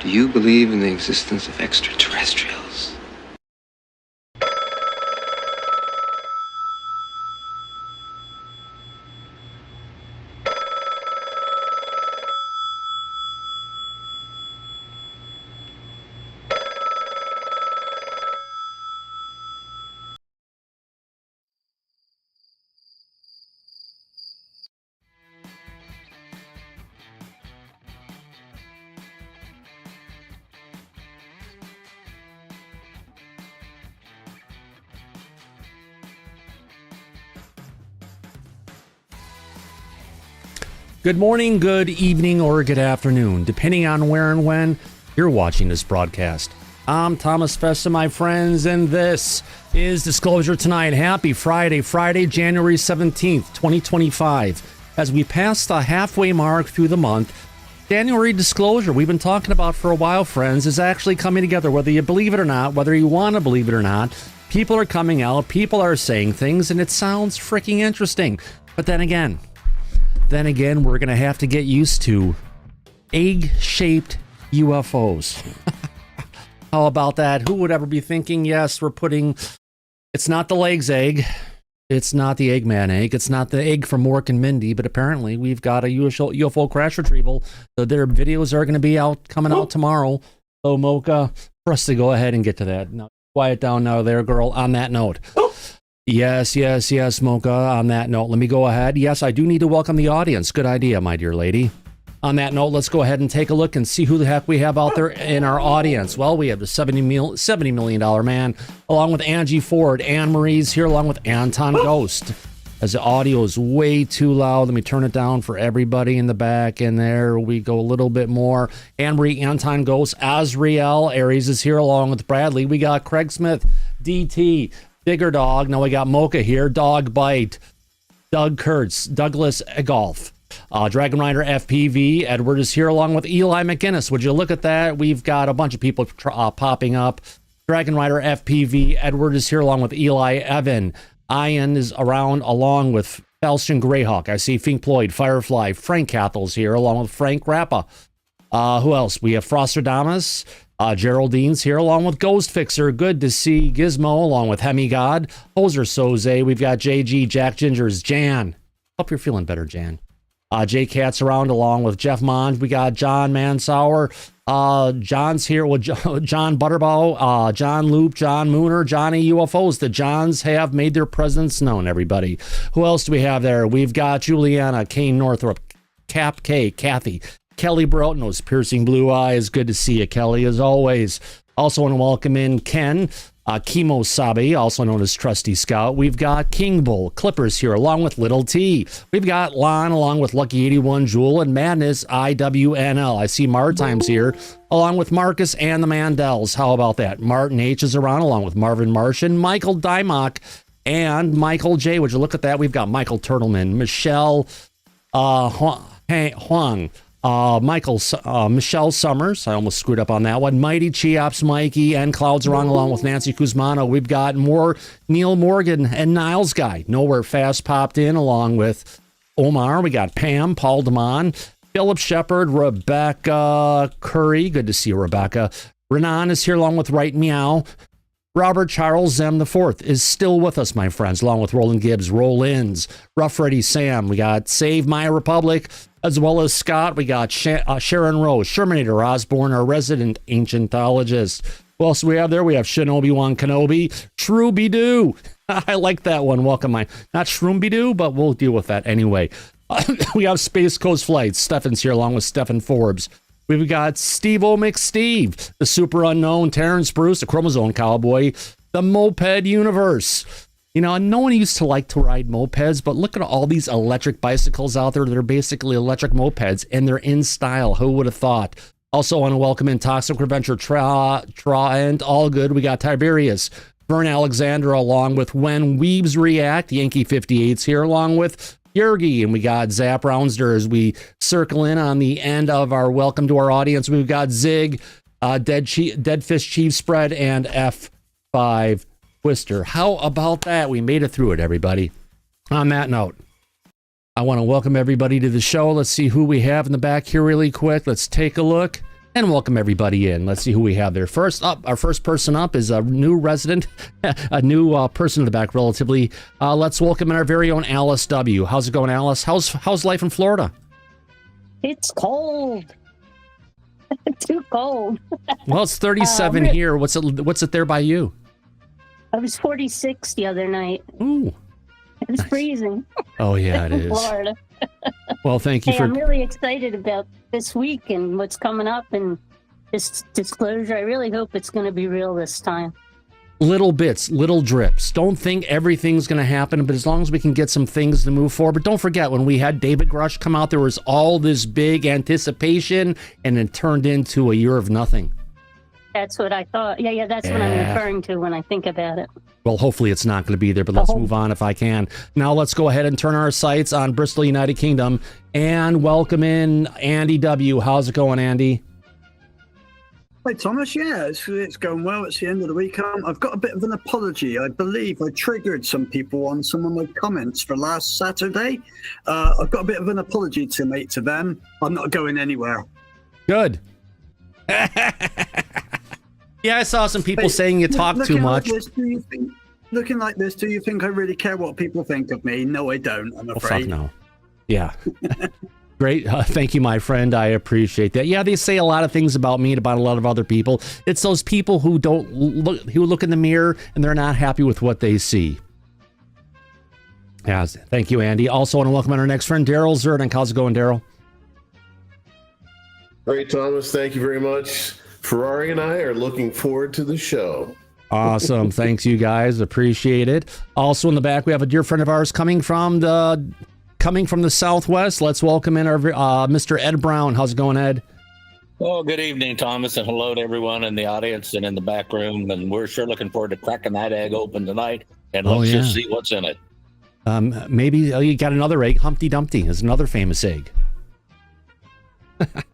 Do you believe in the existence of extraterrestrials? Good morning, good evening, or good afternoon, depending on where and when you're watching this broadcast. I'm Thomas Fessler, my friends, and this is Disclosure Tonight. Happy Friday, January 17th, 2025. As we pass the halfway mark through the month, January disclosure, we've been talking about for a while, friends, is actually coming together. Whether you believe it or not, whether you want to believe it or not, people are coming out, people are saying things, and it sounds freaking interesting. But then again, we're going to have to get used to egg-shaped UFOs. How about that? Who would ever be thinking, yes, it's not the Legs egg. It's not the Eggman egg. It's not the egg from Mork and Mindy, but apparently we've got a UFO crash retrieval. So their videos are going to be coming out tomorrow. So Mocha, for us to go ahead and get to that. Now, quiet down now there, girl, on that note. Yes, Mocha, on that note, let me go ahead. Yes, I do need to welcome the audience. Good idea, my dear lady. On that note, let's go ahead and take a look and see who the heck we have out there in our audience. Well, we have the $70 million man, along with Angie Ford. Anne Marie's here, along with Anton Ghost. As the audio is way too loud, let me turn it down for everybody in the back. And there we go, a little bit more. Anne Marie, Anton Ghost, Azrael Aries is here, along with Bradley. We got Craig Smith, DT, Bigger Dog. Now we got Mocha here, Dog Bite, Doug Kurtz, Douglas Egolf, Dragon Rider FPV. Edward is here, along with Eli McGinnis. Would you look at that? We've got a bunch of people popping up. Dragon Rider FPV. Edward is here, along with Eli Evan. Ian is around, along with Falchion Greyhawk. I see Fink Floyd, Firefly. Frank Cathel's here, along with Frank Rappa. Who else? We have Frostradamus. Geraldine's here, along with Ghost Fixer. Good to see Gizmo, along with Hemi God. Hoser Soze. We've got JG, Jack Gingers, Jan. Hope you're feeling better, Jan. J Cat's around, along with Jeff Monge. We got John Mansour. John's here with John Butterbaugh, John Loop, John Mooner, Johnny UFOs. The Johns have made their presence known, everybody. Who else do we have there? We've got Juliana, Kane Northrop, Cap K, Kathy, Kelly Broughton, those piercing blue eyes. Good to see you, Kelly, as always. Also want to welcome in Ken, Kimo Sabe, also known as Trusty Scout. We've got King Bull, Clippers here, along with Little T. We've got Lon, along with Lucky 81 Jewel, and Madness IWNL. I see Maritime's here, along with Marcus and the Mandels. How about that? Martin H is around, along with Marvin Martian, Michael Dymock, and Michael J. Would you look at that? We've got Michael Turtleman, Michelle Huang, Michelle Summers. I almost screwed up on that one. Mighty Cheops Mikey and Clouds Around, along with Nancy Kuzmano. We've got more Neil Morgan and Niles Guy. Nowhere Fast popped in, along with Omar. We got Pam, Paul Damon, Philip Shepard, Rebecca Curry. Good to see you, Rebecca. Renan is here, along with Right Meow. Robert Charles Zem IV is still with us, my friends, along with Roland Gibbs, Roll-Ins, Rough Ready Sam. We got Save My Republic, as well as Scott. We got Sharon Rose, Shermanator Osborne, our resident ancientologist. Who else do we have there? We have Shinobi-Wan Kenobi, Shrooby-Doo. I like that one. Welcome, not Shroomby-Doo, but we'll deal with that anyway. We have Space Coast Flights. Stefan's here, along with Stephen Forbes. We've got Steve-O McSteve, the super unknown Terrence Bruce, the Chromosome Cowboy, the Moped Universe. You know, no one used to like to ride mopeds, but look at all these electric bicycles out there that are basically electric mopeds, and they're in style. Who would have thought? Also want to welcome in Toxic Adventure and all good. We got Tiberius, Vern Alexander, along with When Weebs React, Yankee 58's here, along with Yergi, and we got Zap Roundster as we circle in on the end of our welcome to our audience. We've got Zig, Dead Fish Chief Spread, and F5 Twister. How about that? We made it through it, everybody. On that note, I want to welcome everybody to the show. Let's see who we have in the back here really quick. Let's take a look And welcome everybody in. Let's see who we have there. First up, our first person up is a new resident, a new person in the back relatively. Let's welcome in our very own Alice W. How's it going, Alice? How's life in Florida? It's cold. Too cold. Well, it's 37 here. What's it there by you? I was 46 the other night. Ooh. It was Nice. freezing. Oh, yeah, it in is. Florida. Well, thank you Hey, for... I'm really excited about this week and what's coming up and this disclosure. I really hope it's going to be real this time. Little bits, little drips. Don't think everything's going to happen, but as long as we can get some things to move forward. But don't forget, when we had David Grush come out, there was all this big anticipation, and it turned into a year of nothing. That's what I thought. Yeah, that's what I'm referring to when I think about it. Well, hopefully it's not going to be there, but let's move on if I can. Now let's go ahead and turn our sights on Bristol, United Kingdom, and welcome in Andy W. How's it going, Andy? Hi, Thomas. Yeah, it's going well. It's the end of the week. I've got a bit of an apology. I believe I triggered some people on some of my comments for last Saturday. I've got a bit of an apology to make to them. I'm not going anywhere. Good. Yeah, I saw some people saying you talk too much. Looking like this, do you think I really care what people think of me? No, I don't, I'm afraid. Fuck no. Yeah. Great. Thank you, my friend. I appreciate that. Yeah, they say a lot of things about me and about a lot of other people. It's those people who who look in the mirror and they're not happy with what they see. Yes. Thank you, Andy. Also, want to welcome our next friend, Daryl Zerden. How's it going, Daryl? Great, Thomas. Thank you very much. Ferrari and I are looking forward to the show. Awesome. Thanks, you guys. Appreciate it. Also in the back, we have a dear friend of ours coming from the Southwest. Let's welcome in our Mr. Ed Brown. How's it going, Ed? Oh, good evening, Thomas, and hello to everyone in the audience and in the back room. And we're sure looking forward to cracking that egg open tonight. And let's just see what's in it. Maybe you got another egg. Humpty Dumpty is another famous egg.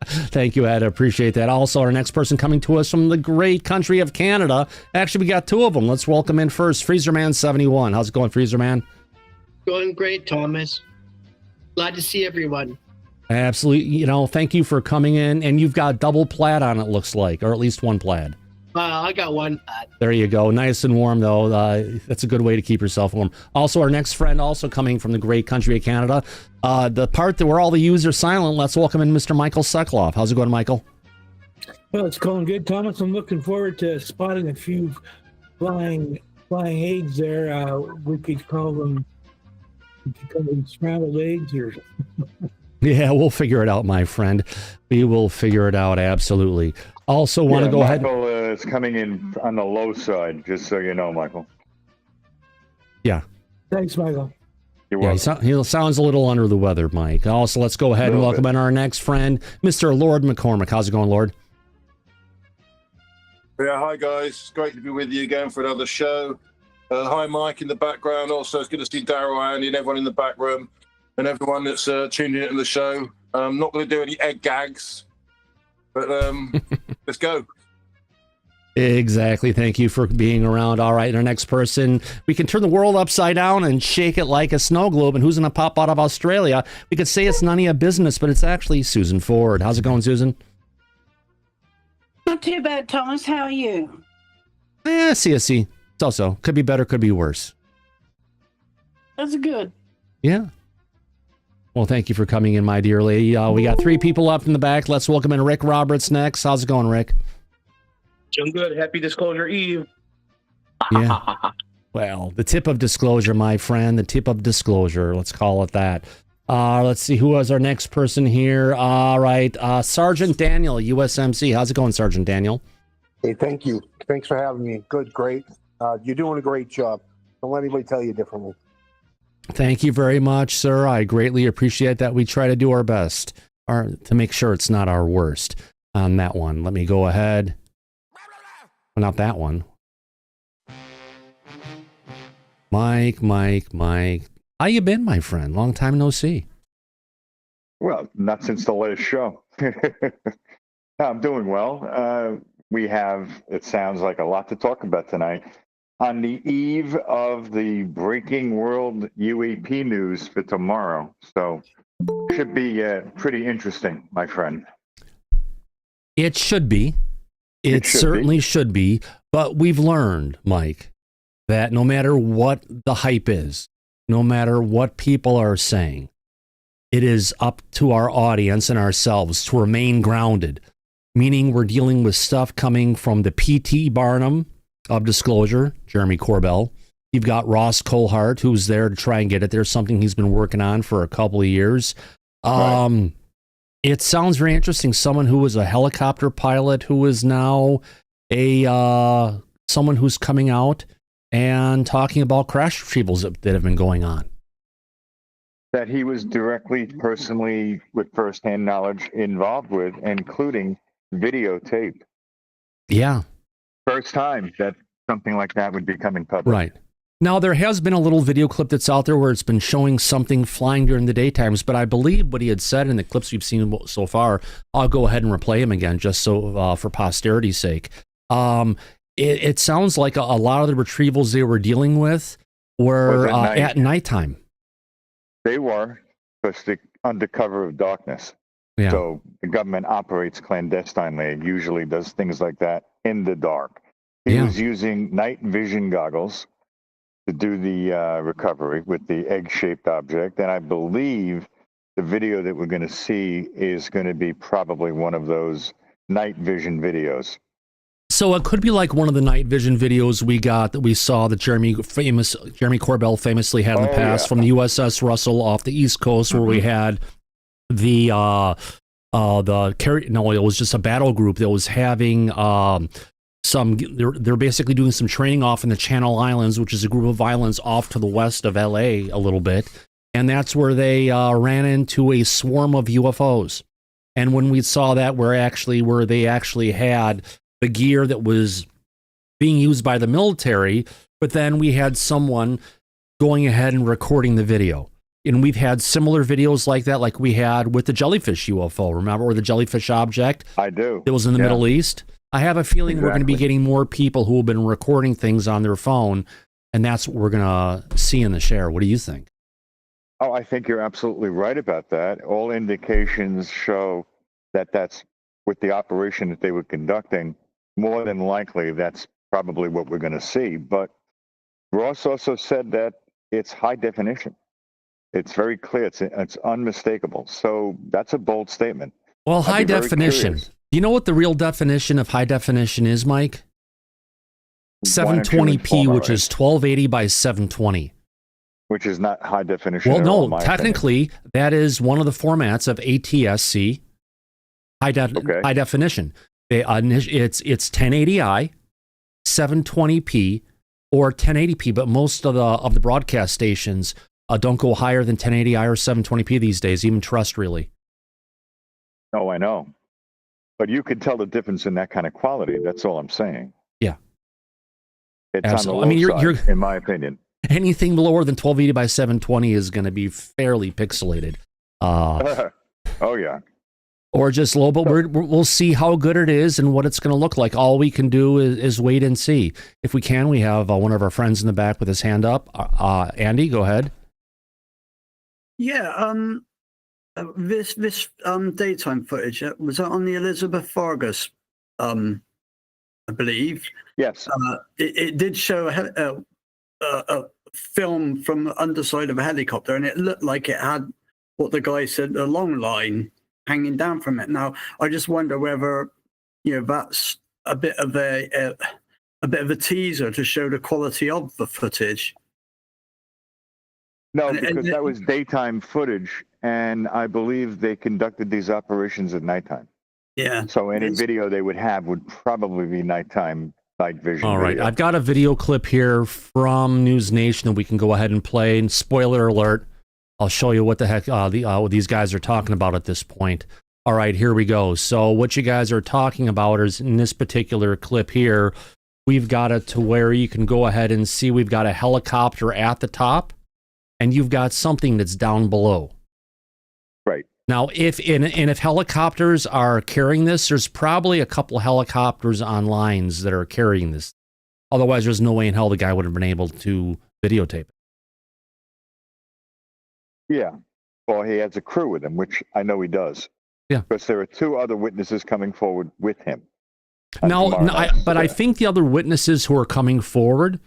Thank you, Ed. I appreciate that. Also, our next person coming to us from the great country of Canada. Actually, we got two of them. Let's welcome in first, Freezerman71. How's it going, Freezerman? Going great, Thomas. Glad to see everyone. Absolutely. Thank you for coming in. And you've got double plaid on, it looks like, or at least one plaid. I got one. There you go. Nice and warm, though. That's a good way to keep yourself warm. Also, our next friend, also coming from the great country of Canada, the part where all the U's are silent, let's welcome in Mr. Michael Sekloff. How's it going, Michael? Well, it's going good, Thomas. I'm looking forward to spotting a few flying eggs there. We could call them scrambled eggs or... Yeah, we'll figure it out, my friend. We will figure it out, absolutely. Also want to go ahead... Michael is coming in on the low side, just so you know, Michael. Yeah. Thanks, Michael. You're welcome. He sounds a little under the weather, Mike. Also, let's go ahead and welcome in our next friend, Mr. Lord McCormick. How's it going, Lord? Yeah, hi, guys. It's great to be with you again for another show. Hi, Mike, in the background. Also, it's good to see Daryl, Andy, and everyone in the back room, and everyone that's tuning into the show. I'm not going to do any egg gags, but let's go. Exactly. Thank you for being around. All right, our next person, we can turn the world upside down and shake it like a snow globe. And who's going to pop out of Australia? We could say it's none of your business, but it's actually Susan Ford. How's it going, Susan? Not too bad, Thomas. How are you? See. So. Could be better, could be worse. That's good. Yeah. Well, thank you for coming in, my dear lady. We got three people up in the back. Let's welcome in Rick Roberts next. How's it going, Rick? I'm good. Happy Disclosure Eve. Yeah. Well, the tip of disclosure, my friend. The tip of disclosure. Let's call it that. Let's see who was our next person here. All right. Sergeant Daniel, USMC. How's it going, Sergeant Daniel? Hey, thank you. Thanks for having me. Good, great. You're doing a great job. Don't let anybody tell you differently. Thank you very much, sir. I greatly appreciate that. We try to do our best to make sure it's not our worst on that one. Let me go ahead. Well, not that one. Mike. How you been, my friend? Long time no see. Well, not since the last show. I'm doing well. We have, it sounds like, a lot to talk about tonight. On the eve of the breaking world UAP news for tomorrow. So, should be pretty interesting, my friend. It should be. It certainly should be. But we've learned, Mike, that no matter what the hype is, no matter what people are saying, it is up to our audience and ourselves to remain grounded, meaning we're dealing with stuff coming from the P.T. Barnum of Disclosure, Jeremy Corbell. You've got Ross Coulthart, who's there to try and get it. There's something he's been working on for a couple of years. Right. It sounds very interesting. Someone who was a helicopter pilot who is now someone who's coming out and talking about crash retrievals that have been going on. That he was directly, personally, with firsthand knowledge involved with, including videotape. Yeah. First time that something like that would be coming public. Right. Now, there has been a little video clip that's out there where it's been showing something flying during the daytimes, but I believe what he had said in the clips we've seen so far, I'll go ahead and replay him again just so for posterity's sake. It sounds like a lot of the retrievals they were dealing with were at nighttime. They were, because they're under cover of darkness. Yeah. So the government operates clandestinely. It usually does things like that in the dark. He was using night vision goggles to do the recovery with the egg-shaped object. And I believe the video that we're going to see is going to be probably one of those night vision videos. So it could be like one of the night vision videos we saw that Jeremy Corbell famously had in the past from the USS Russell off the East Coast, where we had it was just a battle group that was having they're basically doing some training off in the Channel Islands, which is a group of islands off to the west of LA a little bit. And that's where they ran into a swarm of UFOs. And when we saw that, where they actually had the gear that was being used by the military, but then we had someone going ahead and recording the video. And we've had similar videos like that, like we had with the jellyfish UFO, remember, or the jellyfish object? I do. It was in the Middle East. I have a feeling we're going to be getting more people who have been recording things on their phone, and that's what we're going to see in the share. What do you think? Oh, I think you're absolutely right about that. All indications show that that's with the operation that they were conducting. More than likely, that's probably what we're going to see. But Ross also said that it's high definition. It's very clear. It's unmistakable. So that's a bold statement. Well, high definition. Do you know what the real definition of high definition is, Mike? 720p, which is 1280 by 720. Which is not high definition. Well, no, technically, that is one of the formats of ATSC, high definition. It's 1080i, 720p, or 1080p, but most of the broadcast stations don't go higher than 1080i or 720p these days, even terrestrially. Oh, I know. But you could tell the difference in that kind of quality. That's all I'm saying. Yeah. It's absolutely. On the low side, in my opinion. Anything lower than 1280 by 720 is going to be fairly pixelated. Oh, yeah. Or just low, but we'll see how good it is and what it's going to look like. All we can do is wait and see. If we can, we have one of our friends in the back with his hand up. Andy, go ahead. Yeah, this daytime footage, was that on the Elizabeth Vargas, I believe? Yes. It did show a film from the underside of a helicopter, and it looked like it had what the guy said, a long line hanging down from it. Now, I just wonder whether, that's a bit of a teaser to show the quality of the footage. No, because that was daytime footage, and I believe they conducted these operations at nighttime. Yeah. So any video they would have would probably be nighttime, night vision. All right, video. I've got a video clip here from News Nation that we can go ahead and play. And spoiler alert, I'll show you what the heck what these guys are talking about at this point. All right, here we go. So what you guys are talking about is in this particular clip here, we've got it to where you can go ahead and see we've got a helicopter at the top, and you've got something that's down below. Right. Now, if helicopters are carrying this, there's probably a couple of helicopters on lines that are carrying this. Otherwise, there's no way in hell the guy would have been able to videotape it. Yeah. Well, he has a crew with him, which I know he does. Yeah. Because there are 2 other witnesses coming forward with him. I think the other witnesses who are coming forward,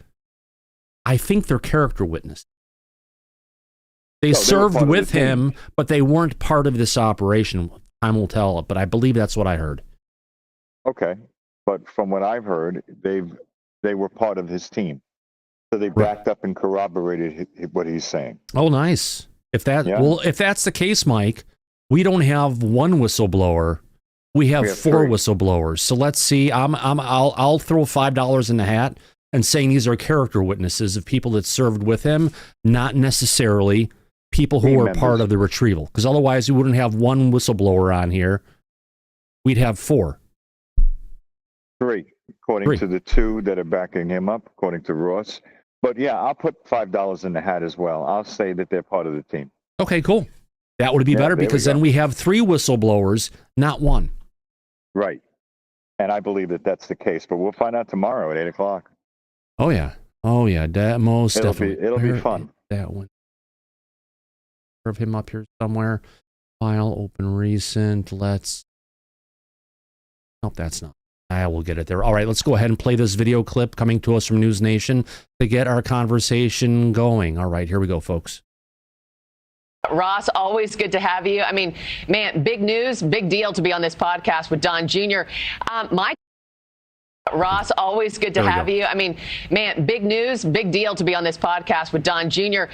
I think they're character witnesses. They served with him, but they weren't part of this operation. Time will tell, but I believe that's what I heard. Okay, but from what I've heard, they were part of his team, so they backed up and corroborated what he's saying. Oh, nice. If that's the case, Mike, we don't have one whistleblower. We have 4 whistleblowers. So let's see. I'll throw $5 in the hat and saying these are character witnesses of people that served with him, not necessarily people who were part of the retrieval. Because otherwise, we wouldn't have one whistleblower on here. We'd have 4. 3, according to the 2 that are backing him up, according to Ross. But yeah, I'll put $5 in the hat as well. I'll say that they're part of the team. Okay, cool. That would be better because then we have 3 whistleblowers, not 1. Right. And I believe that that's the case, but we'll find out tomorrow at 8 o'clock. Oh, yeah. Oh, yeah. Definitely. It'll be fun. That one. Serve him up here somewhere. File, open recent. Nope, that's not. I will get it there. All right, let's go ahead and play this video clip coming to us from News Nation to get our conversation going. All right, here we go, folks. Ross, always good to have you. I mean, man, big news, big deal to be on this podcast with Don Jr. Ross, always good to have you. I mean, man, big news, big deal to be on this podcast with Don Jr.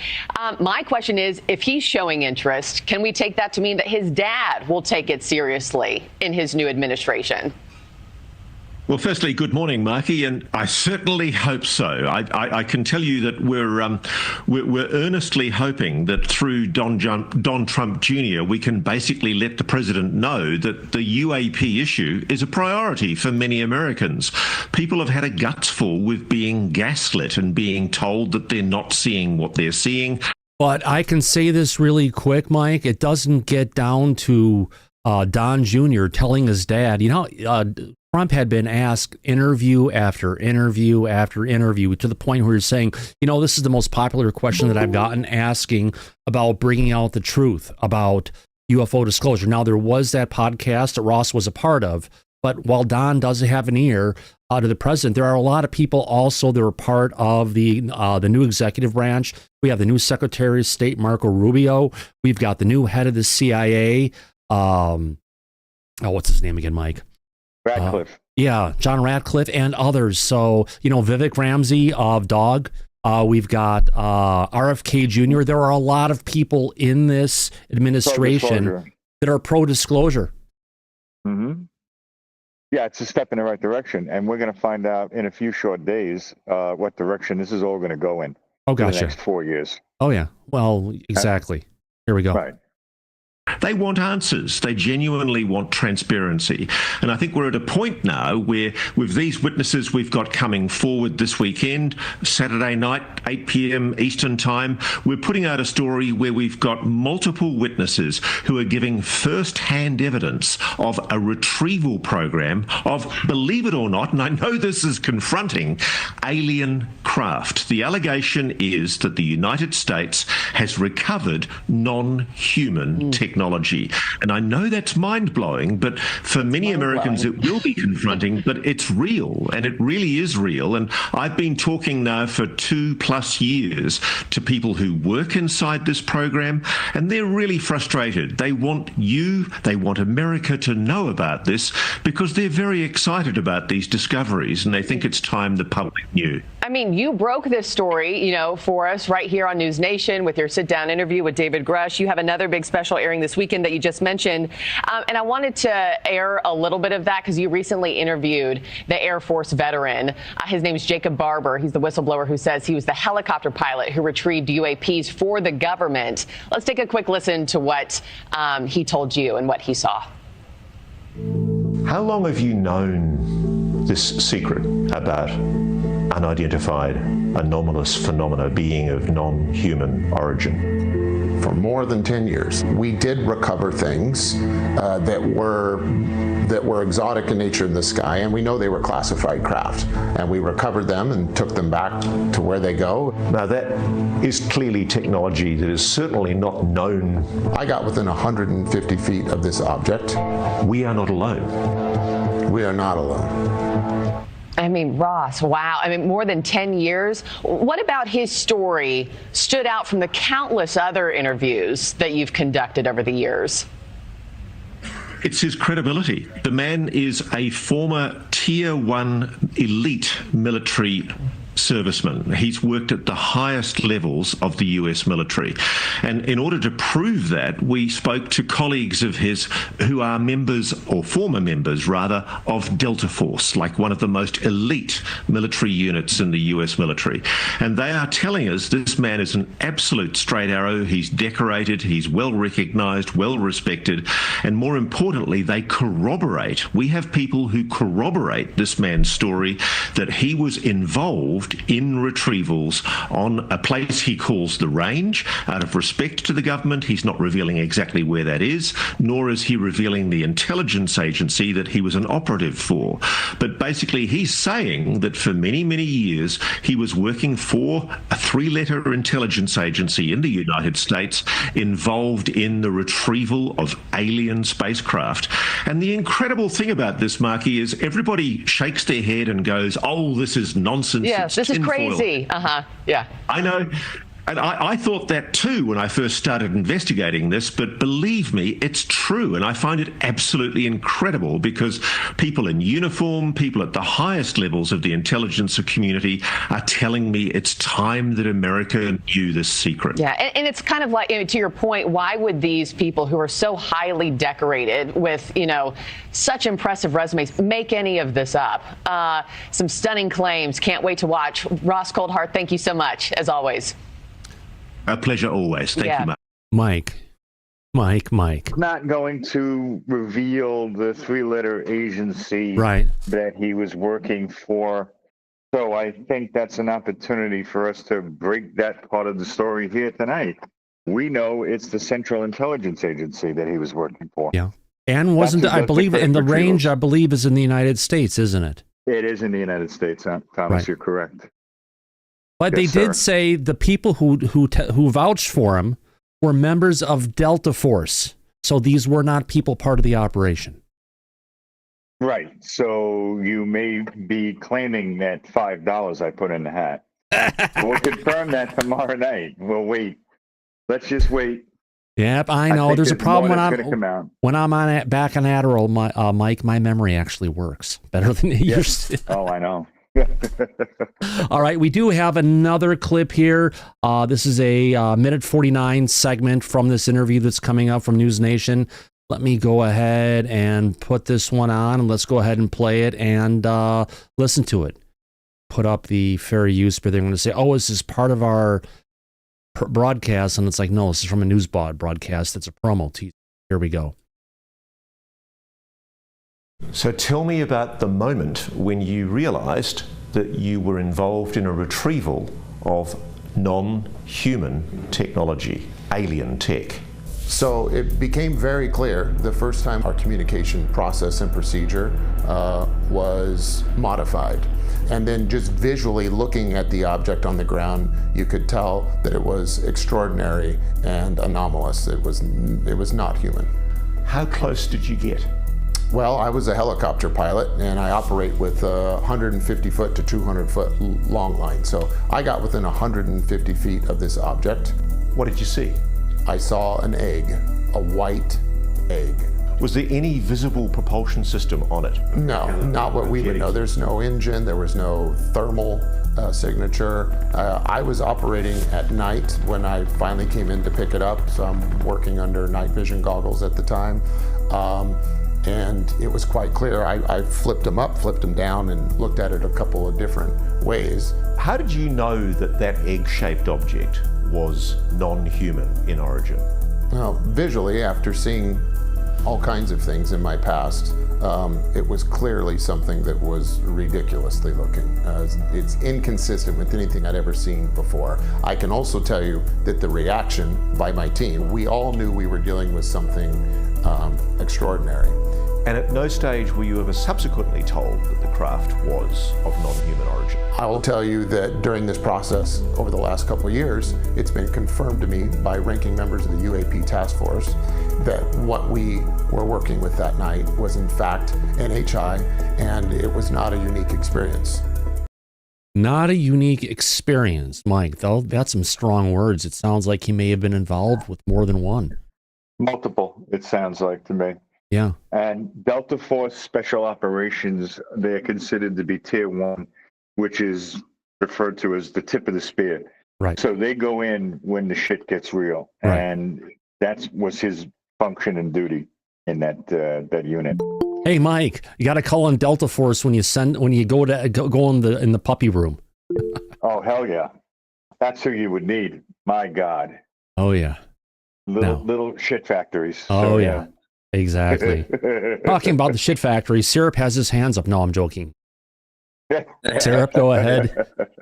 My question is, if he's showing interest, can we take that to mean that his dad will take it seriously in his new administration? Well, firstly, good morning, Marky, and I certainly hope so. I can tell you that we're earnestly hoping that through Don Trump Jr. we can basically let the president know that the UAP issue is a priority for many Americans. People have had a gutsful with being gaslit and being told that they're not seeing what they're seeing. But I can say this really quick, Mike. It doesn't get down to Don Jr. telling his dad, Trump had been asked interview after interview after interview to the point where he's saying, this is the most popular question that I've gotten asking about bringing out the truth about UFO disclosure. Now, there was that podcast that Ross was a part of, but while Don does have an ear to the president, there are a lot of people also that are part of the new executive branch. We have the new Secretary of State, Marco Rubio. We've got the new head of the CIA. What's his name again, Mike? Radcliffe. John Radcliffe and others. So, Vivek Ramsey of DOG. We've got RFK Jr. There are a lot of people in this administration that are pro-disclosure. Mm-hmm. Yeah, it's a step in the right direction. And we're going to find out in a few short days what direction this is all going to go in. Oh, gotcha. In the next 4 years. Oh, yeah. Well, exactly. Here we go. Right. They want answers. They genuinely want transparency. And I think we're at a point now where with these witnesses we've got coming forward this weekend, Saturday night, 8 p.m. Eastern Time, we're putting out a story where we've got multiple witnesses who are giving first-hand evidence of a retrieval program of, believe it or not, and I know this is confronting, alien craft. The allegation is that the United States has recovered non-human technology. And I know that's mind-blowing, but for many Americans it will be confronting, but it's real, and it really is real. And I've been talking now for 2+ years to people who work inside this program, and they're really frustrated. They want America to know about this because they're very excited about these discoveries, and they think it's time the public knew. I mean, you broke this story, for us right here on News Nation with your sit-down interview with David Grush. You have another big special airing this weekend that you just mentioned. And I wanted to air a little bit of that because you recently interviewed the Air Force veteran. His name is Jacob Barber. He's the whistleblower who says he was the helicopter pilot who retrieved UAPs for the government. Let's take a quick listen to what he told you and what he saw. How long have you known this secret about unidentified anomalous phenomena being of non-human origin? For for more than 10 years. We did recover things that were exotic in nature in the sky, and we know they were classified craft. And we recovered them and took them back to where they go. Now that is clearly technology that is certainly not known. I got within 150 feet of this object. We are not alone. We are not alone. I mean, Ross, wow. I mean, more than 10 years. What about his story stood out from the countless other interviews that you've conducted over the years? It's his credibility. The man is a former Tier 1 elite military serviceman. He's worked at the highest levels of the US military. And in order to prove that, we spoke to colleagues of his who are members, or former members rather, of Delta Force, like one of the most elite military units in the US military. And they are telling us this man is an absolute straight arrow. He's decorated, he's well recognized, well respected, and more importantly, they corroborate. We have people who corroborate this man's story that he was involved in retrievals on a place he calls the Range. Out of respect to the government, he's not revealing exactly where that is, nor is he revealing the intelligence agency that he was an operative for. But basically, he's saying that for many, many years, he was working for a 3-letter intelligence agency in the United States involved in the retrieval of alien spacecraft. And the incredible thing about this, Marky, is everybody shakes their head and goes, oh, this is nonsense. Yes, this is crazy. Yeah. I know. And I thought that too when I first started investigating this, but believe me, it's true. And I find it absolutely incredible because people in uniform, people at the highest levels of the intelligence community are telling me it's time that America knew this secret. Yeah, and it's kind of like, to your point, why would these people who are so highly decorated with, such impressive resumes make any of this up? Some stunning claims. Can't wait to watch. Ross Coulthart, thank you so much, as always. A pleasure always. Thank you, Mike. I'm not going to reveal the 3-letter agency that he was working for. So I think that's an opportunity for us to break that part of the story here tonight. We know it's the Central Intelligence Agency that he was working for. Yeah. And wasn't, I believe, in the Range, I believe, is in the United States, isn't it? It is in the United States, Thomas, you're correct. But they did say the people who vouched for him were members of Delta Force. So these were not people part of the operation. Right. So you may be claiming that $5 I put in the hat. We'll confirm that tomorrow night. We'll wait. Let's just wait. Yep, I know. There's a problem when I'm back on AARO, Mike, my memory actually works better than yours. Oh, I know. All right, we do have another clip here. This is a minute 49 segment from this interview that's coming up from News Nation. Let me go ahead and put this one on, and let's go ahead and play it and listen to it. Put up the fair use, but they're going to say, oh, is this part of our broadcast? And it's like, no, this is from a news broadcast. It's a promo teaser. Here we go. So tell me about the moment when you realized that you were involved in a retrieval of non-human technology, alien tech. So it became very clear the first time our communication process and procedure was modified. And then just visually looking at the object on the ground, you could tell that it was extraordinary and anomalous. It was not human. How close did you get? Well, I was a helicopter pilot, and I operate with 150-foot to 200-foot long line. So I got within 150 feet of this object. What did you see? I saw an egg, a white egg. Was there any visible propulsion system on it? No, not what we would know. There's no engine, there was no thermal signature. I was operating at night when I finally came in to pick it up, so I'm working under night vision goggles at the time. And it was quite clear. I flipped them up, flipped them down, and looked at it a couple of different ways. How did you know that that egg-shaped object was non-human in origin? Well, visually, after seeing all kinds of things in my past. It was clearly something that was ridiculously looking. It's inconsistent with anything I'd ever seen before. I can also tell you that the reaction by my team, we all knew we were dealing with something extraordinary. And at no stage were you ever subsequently told that the craft was of non-human origin? I will tell you that during this process, over the last couple of years, it's been confirmed to me by ranking members of the UAP task force that what we were working with that night was in fact NHI, and it was not a unique experience. Not a unique experience, Mike, though. That's some strong words. It sounds like he may have been involved with more than one. Multiple, it sounds like to me. Yeah. And Delta Force Special Operations, they're considered to be Tier 1, which is referred to as the tip of the spear. Right. So they go in when the shit gets real. Right. And that was his function and duty in that unit. Hey, Mike, you got to call on Delta Force when you go in the puppy room. Oh, hell yeah. That's who you would need. My God. Oh, yeah. Little shit factories. Oh, so, yeah. Exactly. Talking about the shit factory, Syrup has his hands up. No, I'm joking. Syrup, go ahead.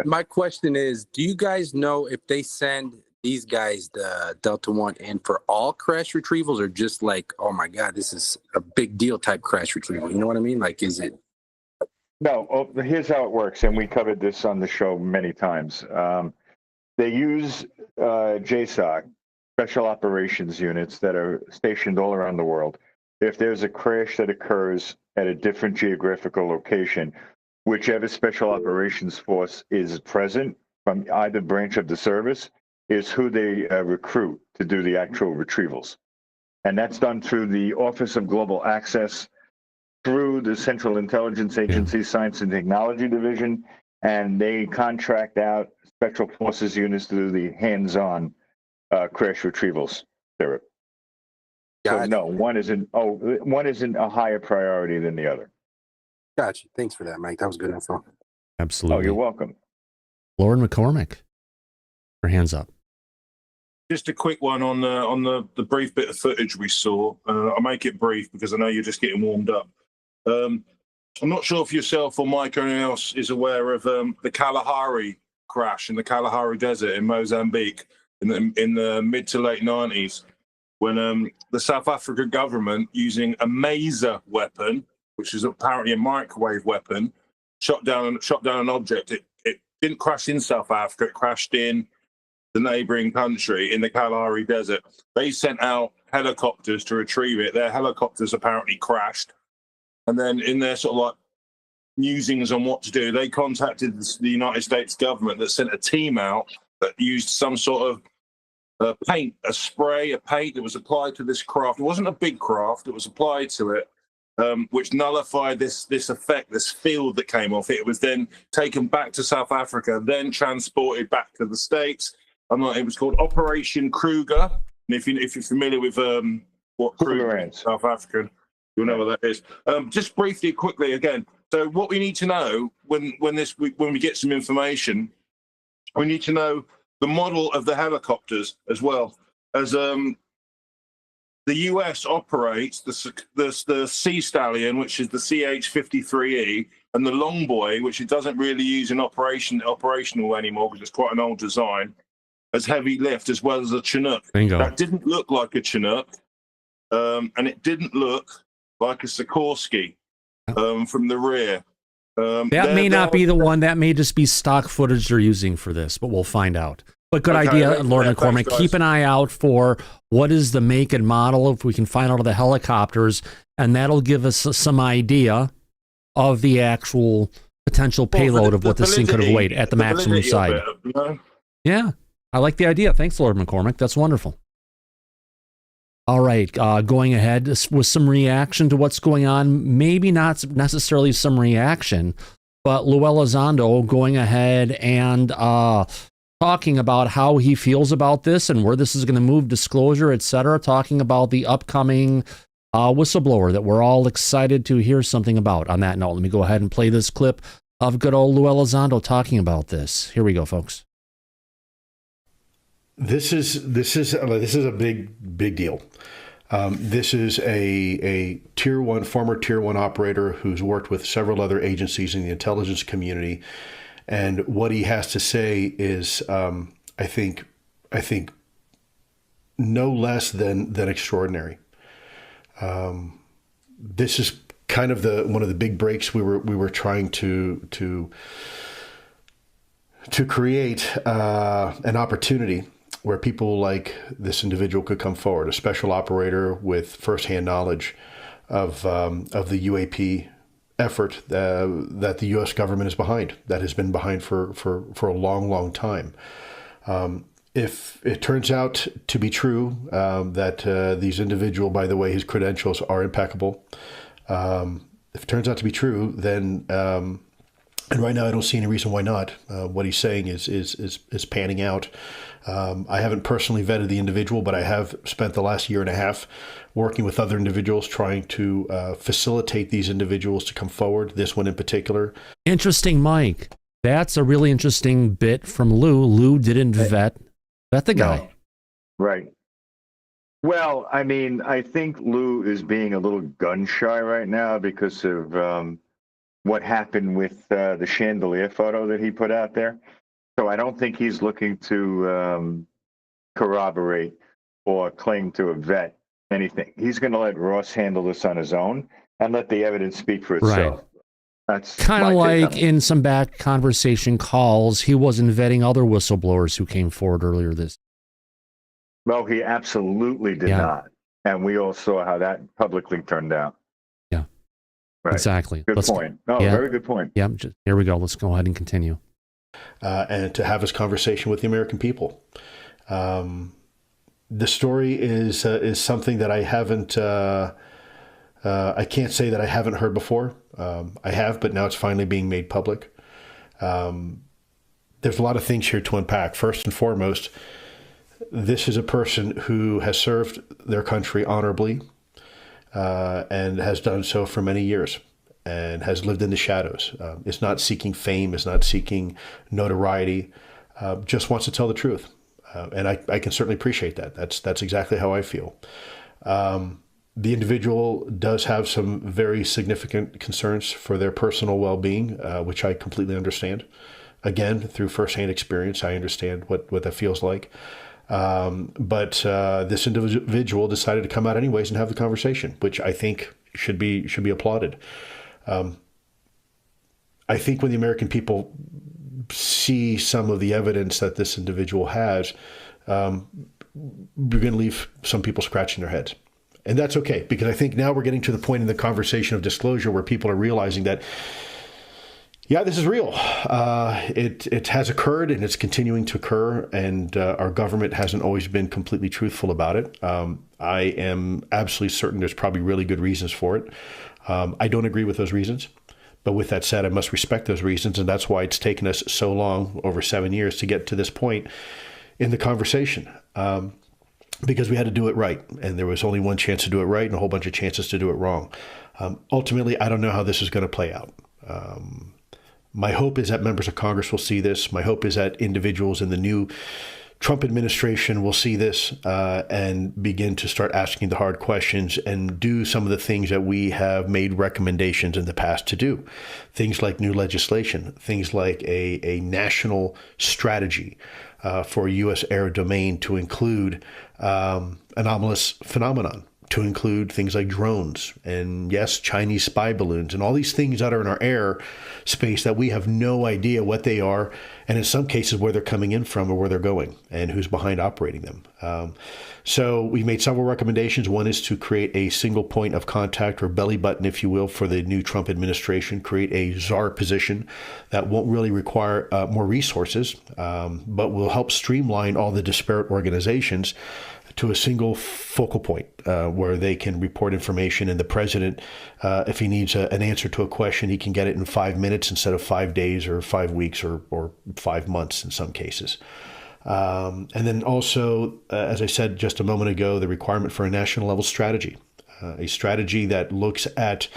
My question is, do you guys know if they send these guys, the Delta One, in for all crash retrievals, or just like, oh my God, this is a big deal type crash retrieval? You know what I mean? Like, is it? No, here's how it works, and we covered this on the show many times. They use JSOC, Special Operations Units, that are stationed all around the world. If there's a crash that occurs at a different geographical location, whichever Special Operations Force is present from either branch of the service is who they recruit to do the actual retrievals. And that's done through the Office of Global Access, through the Central Intelligence Agency, Science and Technology Division, and they contract out Special Forces units to do the hands-on crash retrievals. So no, one isn't a higher priority than the other. Gotcha. Thanks for that, Mike. That was good info. Absolutely. Oh, you're welcome. Lauren McCormick, her hands up. Just a quick one on the brief bit of footage we saw. I'll make it brief because I know you're just getting warmed up. I'm not sure if yourself or Mike or anyone else is aware of the Kalahari crash in the Kalahari Desert in Mozambique in the mid to late 90s, when the South African government, using a maser weapon, which is apparently a microwave weapon, shot down an object. It didn't crash in South Africa. It crashed in the neighboring country in the Kalahari Desert. They sent out helicopters to retrieve it. Their helicopters apparently crashed. And then in their sort of like musings on what to do, they contacted the United States government that sent a team out that used some sort of paint, a paint that was applied to this craft. It wasn't a big craft. It was applied to it, which nullified this effect, this field that came off it. It was then taken back to South Africa, then transported back to the States. It was called Operation Kruger. And if you're familiar with what Kruger is, South African, you'll know what that is. Just briefly, quickly again. So what we need to know when we get some information, we need to know the model of the helicopters as well. As the US operates the Sea Stallion, which is the CH-53E, and the Longboy, which it doesn't really use in operational anymore because it's quite an old design, as heavy lift, as well as a Chinook. Bingo. That didn't look like a Chinook, and it didn't look like a Sikorsky from the rear. That may not be the one. That may just be stock footage they're using for this, but we'll find out. But good idea, Lord McCormick. Thanks, keep an eye out for what is the make and model, if we can find out of the helicopters, and that'll give us some idea of the actual potential payload of what this thing could have weighed at the maximum side. Yeah, I like the idea. Thanks, Lord McCormick. That's wonderful. All right, going ahead with some reaction to what's going on. Maybe not necessarily some reaction, but Lue Elizondo going ahead and talking about how he feels about this and where this is going to move, disclosure, etc. Talking about the upcoming whistleblower that we're all excited to hear something about. On that note, let me go ahead and play this clip of good old Lue Elizondo talking about this. Here we go, folks. This is a big deal. This is a tier one, former tier one operator who's worked with several other agencies in the intelligence community. And what he has to say is, I think no less than extraordinary. This is kind of one of the big breaks we were trying to create an opportunity where people like this individual could come forward, a special operator with firsthand knowledge of the UAP effort that the U.S. government is behind, that has been behind for a long, long time. If it turns out to be true that these individual, by the way, his credentials are impeccable. If it turns out to be true, then and right now I don't see any reason why not. What he's saying is panning out. I haven't personally vetted the individual, but I have spent the last year and a half working with other individuals trying to facilitate these individuals to come forward, this one in particular. Interesting, Mike. That's a really interesting bit from Lue. Lue didn't vet the guy. No. Right. Well, I mean, I think Lue is being a little gun shy right now because of what happened with the chandelier photo that he put out there. So I don't think he's looking to corroborate or claim to vet anything. He's going to let Ross handle this on his own and let the evidence speak for itself. Right. That's kind of like in some back conversation calls, he wasn't vetting other whistleblowers who came forward earlier this. Well, he absolutely did not. And we all saw how that publicly turned out. Yeah. Right. Exactly. Good point. No, very good point. Yeah. Here we go. Let's go ahead and continue. And to have this conversation with the American people. The story is something that I haven't, I can't say that I haven't heard before. I have, but now it's finally being made public. There's a lot of things here to unpack. First and foremost, this is a person who has served their country honorably and has done so for many years and has lived in the shadows. Is not seeking fame, is not seeking notoriety, just wants to tell the truth. And I can certainly appreciate that. That's exactly how I feel. The individual does have some very significant concerns for their personal well-being, which I completely understand. Again, through firsthand experience, I understand what that feels like. But this individual decided to come out anyways and have the conversation, which I think should be applauded. I think when the American people see some of the evidence that this individual has, we're going to leave some people scratching their heads. And that's okay, because I think now we're getting to the point in the conversation of disclosure where people are realizing that, yeah, this is real. It has occurred and it's continuing to occur, and our government hasn't always been completely truthful about it. I am absolutely certain there's probably really good reasons for it. I don't agree with those reasons. But with that said, I must respect those reasons, and that's why it's taken us so long, over 7 years, to get to this point in the conversation. Because we had to do it right, and there was only one chance to do it right and a whole bunch of chances to do it wrong. Ultimately, I don't know how this is going to play out. My hope is that members of Congress will see this. My hope is that individuals in the new Trump administration will see this and begin to start asking the hard questions and do some of the things that we have made recommendations in the past to do. Things like new legislation, things like a national strategy for U.S. air domain to include anomalous phenomenon, to include things like drones and, yes, Chinese spy balloons and all these things that are in our air space that we have no idea what they are, and in some cases where they're coming in from or where they're going and who's behind operating them. So we made several recommendations. One is to create a single point of contact, or belly button, if you will, for the new Trump administration, create a czar position that won't really require more resources, but will help streamline all the disparate organizations to a single focal point where they can report information, and the president, if he needs an answer to a question, he can get it in 5 minutes instead of 5 days or 5 weeks or 5 months in some cases. And then also, as I said just a moment ago, the requirement for a national level strategy, a strategy that looks at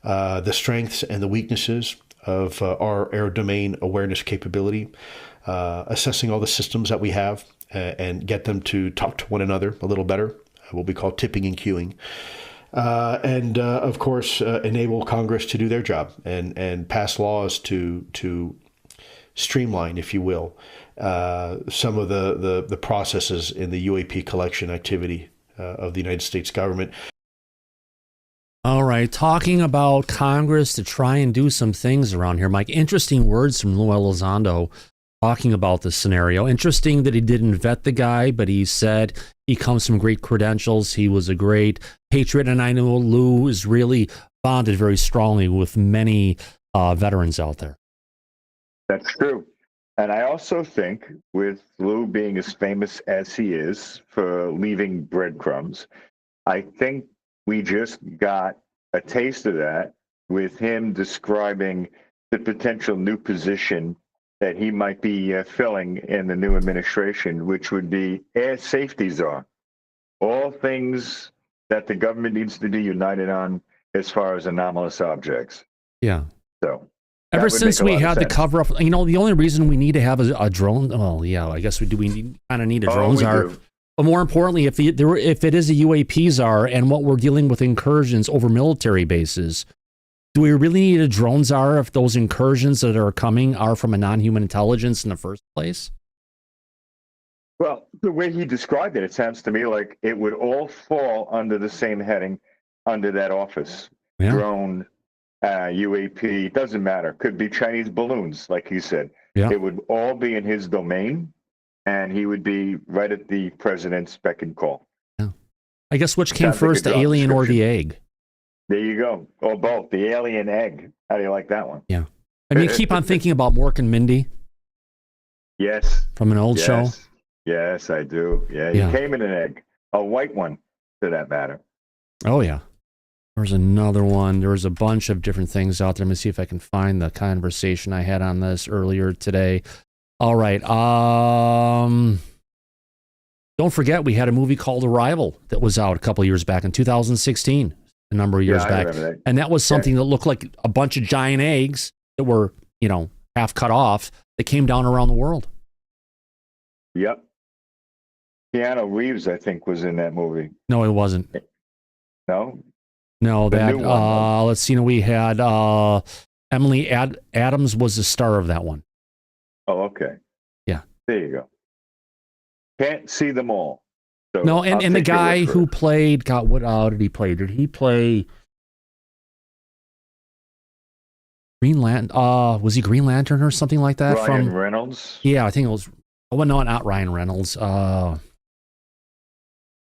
the strengths and the weaknesses of our air domain awareness capability, assessing all the systems that we have, and get them to talk to one another a little better, what we call tipping and queuing. And of course, enable Congress to do their job and pass laws to streamline, if you will, some of the processes in the UAP collection activity of the United States government. All right, talking about Congress to try and do some things around here, Mike. Interesting words from Lue Elizondo talking about this scenario. Interesting that he didn't vet the guy, but he said he comes from great credentials. He was a great patriot, and I know Lue is really bonded very strongly with many veterans out there. That's true. And I also think with Lue being as famous as he is for leaving breadcrumbs, I think we just got a taste of that with him describing the potential new position that he might be filling in the new administration, which would be air safety czar. All things that the government needs to be united on as far as anomalous objects. Yeah. So ever since we had to cover up, the only reason we need to have a drone, well, yeah, I guess we do. We kind of need a drone czar. But more importantly, if it is a UAP czar and what we're dealing with incursions over military bases, do we really need a drone czar if those incursions that are coming are from a non-human intelligence in the first place? Well, the way he described it, it sounds to me like it would all fall under the same heading, under that office. Yeah. Drone, UAP, doesn't matter. Could be Chinese balloons, like he said. Yeah. It would all be in his domain, and he would be right at the president's beck and call. Yeah. I guess which came first, the alien or the egg? There you go. Or both, the alien egg. How do you like that one? Yeah. I mean, keep on thinking about Mork and Mindy. Yes. From an old show. Yes, I do. Yeah, he came in an egg. A white one, to that matter. Oh, yeah. There's another one. There's a bunch of different things out there. Let me see if I can find the conversation I had on this earlier today. All right. Don't forget, we had a movie called Arrival that was out a couple of years back in 2016, a number of years back. And that was something that looked like a bunch of giant eggs that were, half cut off that came down around the world. Yep. Keanu Reeves, I think, was in that movie. No, it wasn't. No? No, that, let's see, we had Emily Adams was the star of that one. Oh, okay. Yeah. There you go. Can't see them all. So no, and the guy who played, God, what did he play? Did he play Green Lantern? Was he Green Lantern or something like that? Ryan Reynolds? Yeah, I think it was. Oh, no, not Ryan Reynolds.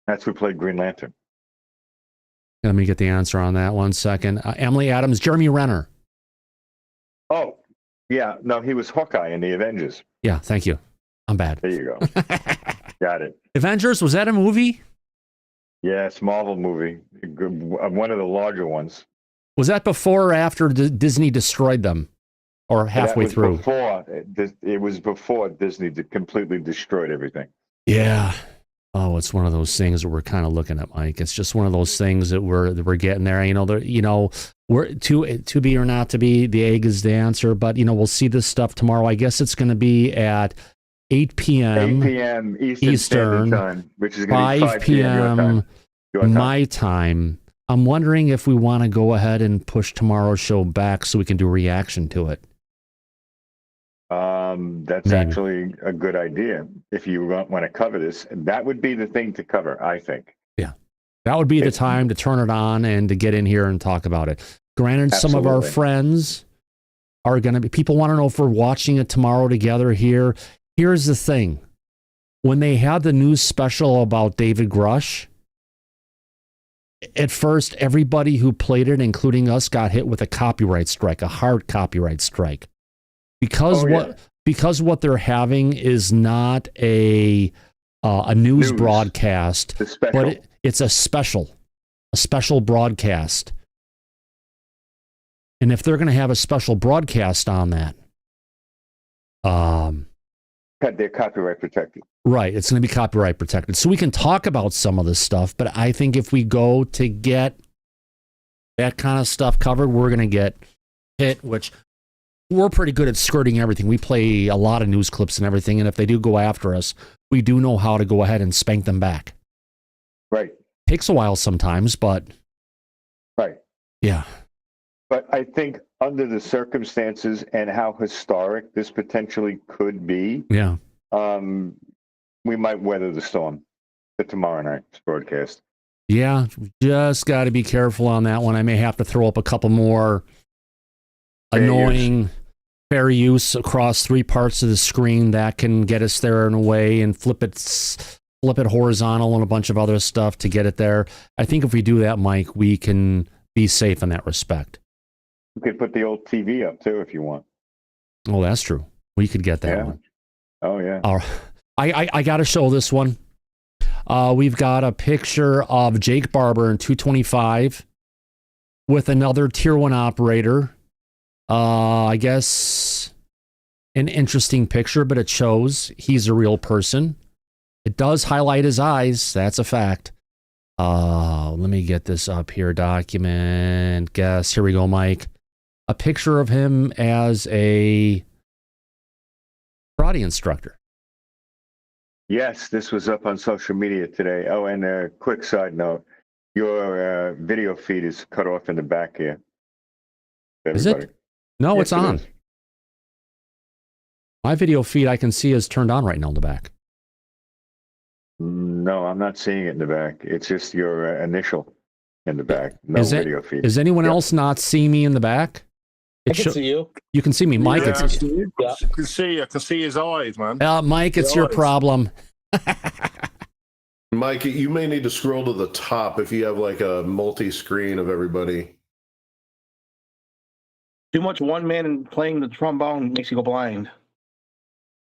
That's who played Green Lantern. Let me get the answer on that 1 second. Emily Adams, Jeremy Renner. Oh, yeah. No, he was Hawkeye in the Avengers. Yeah, thank you. I'm bad. There you go. Got it. Avengers, was that a movie? Yes, Marvel movie. One of the larger ones. Was that before or after Disney destroyed them? Or halfway through? It was before Disney completely destroyed everything. Yeah. Oh, it's one of those things that we're kind of looking at, Mike. It's just one of those things that we're getting there. We're to be or not to be. The egg is the answer, but we'll see this stuff tomorrow. I guess it's going to be at 8 p.m. 8 p.m. Eastern Time, which is going to be 5 p.m. my time. I'm wondering if we want to go ahead and push tomorrow's show back so we can do a reaction to it. That's actually a good idea. If you want to cover this, that would be the thing to cover, I think. Yeah. That would be the time to turn it on and to get in here and talk about it. Granted, some of our friends are going to be, people want to know if we're watching it tomorrow together here. Here's the thing. When they had the news special about David Grush, at first, everybody who played it, including us, got hit with a copyright strike, a hard copyright strike. Because what they're having is not a news broadcast, but it's a special broadcast. And if they're going to have a special broadcast on that, they're copyright protected. Right, it's going to be copyright protected. So we can talk about some of this stuff, but I think if we go to get that kind of stuff covered, we're going to get hit, which we're pretty good at skirting everything. We play a lot of news clips and everything, and if they do go after us, we do know how to go ahead and spank them back. Right. Takes a while sometimes, but right. Yeah. But I think under the circumstances and how historic this potentially could be, yeah, we might weather the storm for tomorrow night's broadcast. Yeah, just got to be careful on that one. I may have to throw up a couple more annoying fair use across 3 parts of the screen that can get us there in a way, and flip it horizontal and a bunch of other stuff to get it there. I think if we do that, Mike, we can be safe in that respect. You could put the old TV up too if you want. Oh, that's true. We could get that one. Oh yeah. All right. I got to show this one. We've got a picture of Jake Barber in 225 with another Tier 1 operator. I guess an interesting picture, but it shows he's a real person. It does highlight his eyes. That's a fact. Let me get this up here. Document. Guess. Here we go, Mike. A picture of him as a karate instructor. Yes, this was up on social media today. Oh, and a quick side note. Your video feed is cut off in the back here. Is it? No, Yes, it's on. is. My video feed I can see is turned on right now in the back. No, I'm not seeing it in the back. It's just your initial in the back. No video feed. Is anyone else not see me in the back? I can see you. You can see me, Mike. Yeah, It's, I can see. I can see his eyes, man. Mike, it's your problem. Mike, you may need to scroll to the top if you have like a multi-screen of everybody. Too much one man and playing the trombone makes you go blind.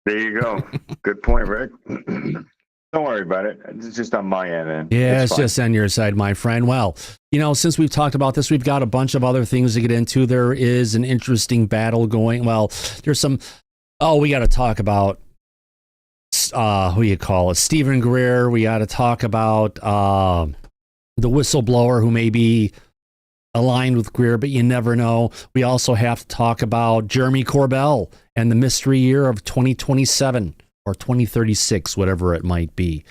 There you go. Good point, Rick. Don't worry about it. It's just on my end. Yeah, it's fine. just on your side, my friend. Well, since we've talked about this, we've got a bunch of other things to get into. There is an interesting battle going. Well, there's some. Oh, we got to talk about who you call it, Stephen Greer. We got to talk about the whistleblower who may be aligned with Greer, but you never know. We also have to talk about Jeremy Corbell and the mystery year of 2027 or 2036, whatever it might be.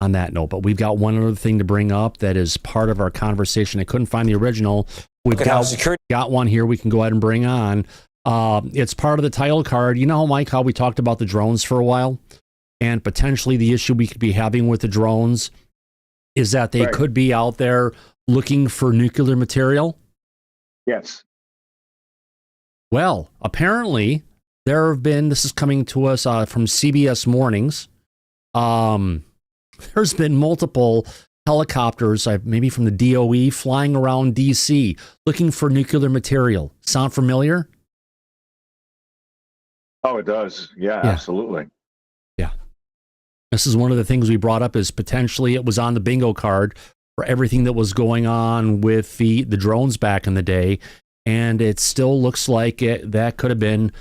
On that note, but we've got one other thing to bring up that is part of our conversation. I couldn't find the original. We've got one here we can go ahead and bring on. It's part of the title card. You know, Mike, how we talked about the drones for a while, and potentially the issue we could be having with the drones is that they could be out there looking for nuclear material. Yes. Well, apparently there have been, this is coming to us from CBS Mornings. There's been multiple helicopters, maybe from the DOE, flying around DC looking for nuclear material. Sound familiar? Oh, it does. Yeah, absolutely. Yeah. This is one of the things we brought up is potentially it was on the bingo card for everything that was going on with the drones back in the day. And it still looks like that could have been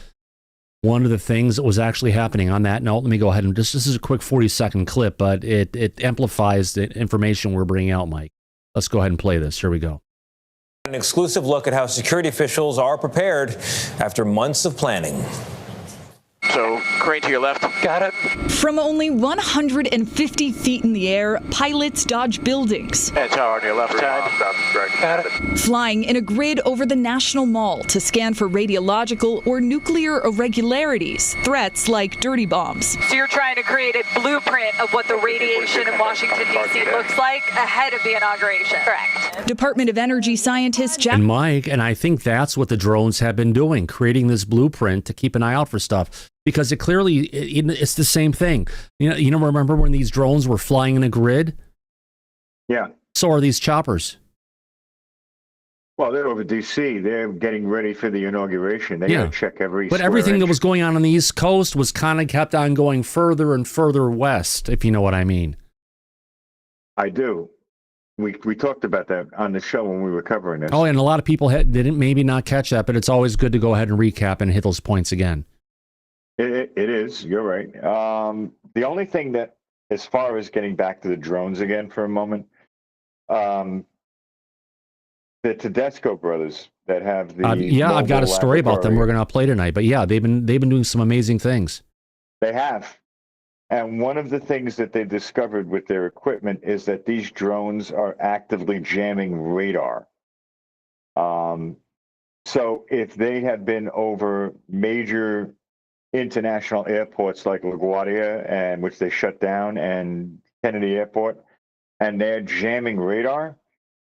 one of the things that was actually happening. On that note, let me go ahead and this is a quick 40-second clip, but it amplifies the information we're bringing out, Mike. Let's go ahead and play this. Here we go. An exclusive look at how security officials are prepared after months of planning. So, crane to your left. Got it. From only 150 feet in the air, pilots dodge buildings. And tower on your left side. Got it. Flying in a grid over the National Mall to scan for radiological or nuclear irregularities, threats like dirty bombs. So you're trying to create a blueprint of what the radiation in Washington, D.C. looks like ahead of the inauguration. Correct. Department of Energy scientist Jack. And Mike, and I think that's what the drones have been doing, creating this blueprint to keep an eye out for stuff. Because it clearly, it's the same thing. You know, remember when these drones were flying in a grid? Yeah. So are these choppers. Well, they're over DC. They're getting ready for the inauguration. They got to check every. But everything that was going on the East Coast was kind of kept on going further and further west, if you know what I mean. I do. We talked about that on the show when we were covering this. Oh, and a lot of people didn't maybe not catch that, but it's always good to go ahead and recap and hit those points again. It is. You're right. The only thing that, as far as getting back to the drones again for a moment, the Tedesco brothers that have the I've got a story about them we're going to play tonight. But yeah, they've been doing some amazing things. They have, And one of the things that they discovered with their equipment is that these drones are actively jamming radar. So if they had been over major international airports like LaGuardia, and which they shut down, and Kennedy Airport, and they're jamming radar,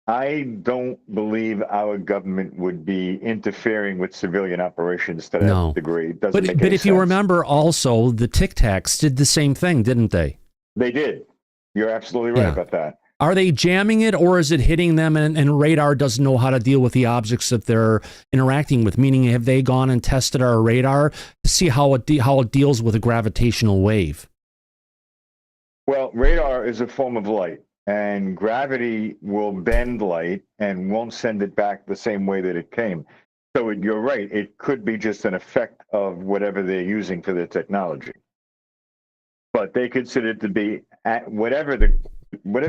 I don't believe our government would be interfering with civilian operations to that degree. It doesn't make any But if sense. you remember, also the Tic Tacs did the same thing, didn't they? They did. You're absolutely right about that. Are they jamming it, or is it hitting them and radar doesn't know how to deal with the objects that they're interacting with? Meaning, have they gone and tested our radar to see how it deals with a gravitational wave? Well, radar is a form of light, and gravity will bend light and won't send it back the same way that it came. So you're right. It could be just an effect of whatever they're using for their technology. But they consider it to be whatever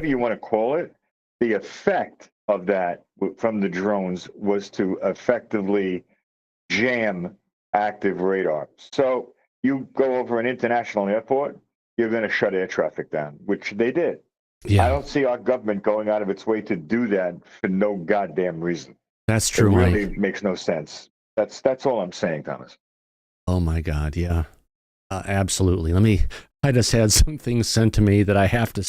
you want to call it. The effect of that from the drones was to effectively jam active radar. So you go over an international airport, you're going to shut air traffic down, which they did. Yeah. I don't see our government going out of its way to do that for no goddamn reason. That's true, It really Mike. makes no sense. That's all I'm saying, Thomas. Oh my God, yeah, absolutely. I just had some things sent to me that I have to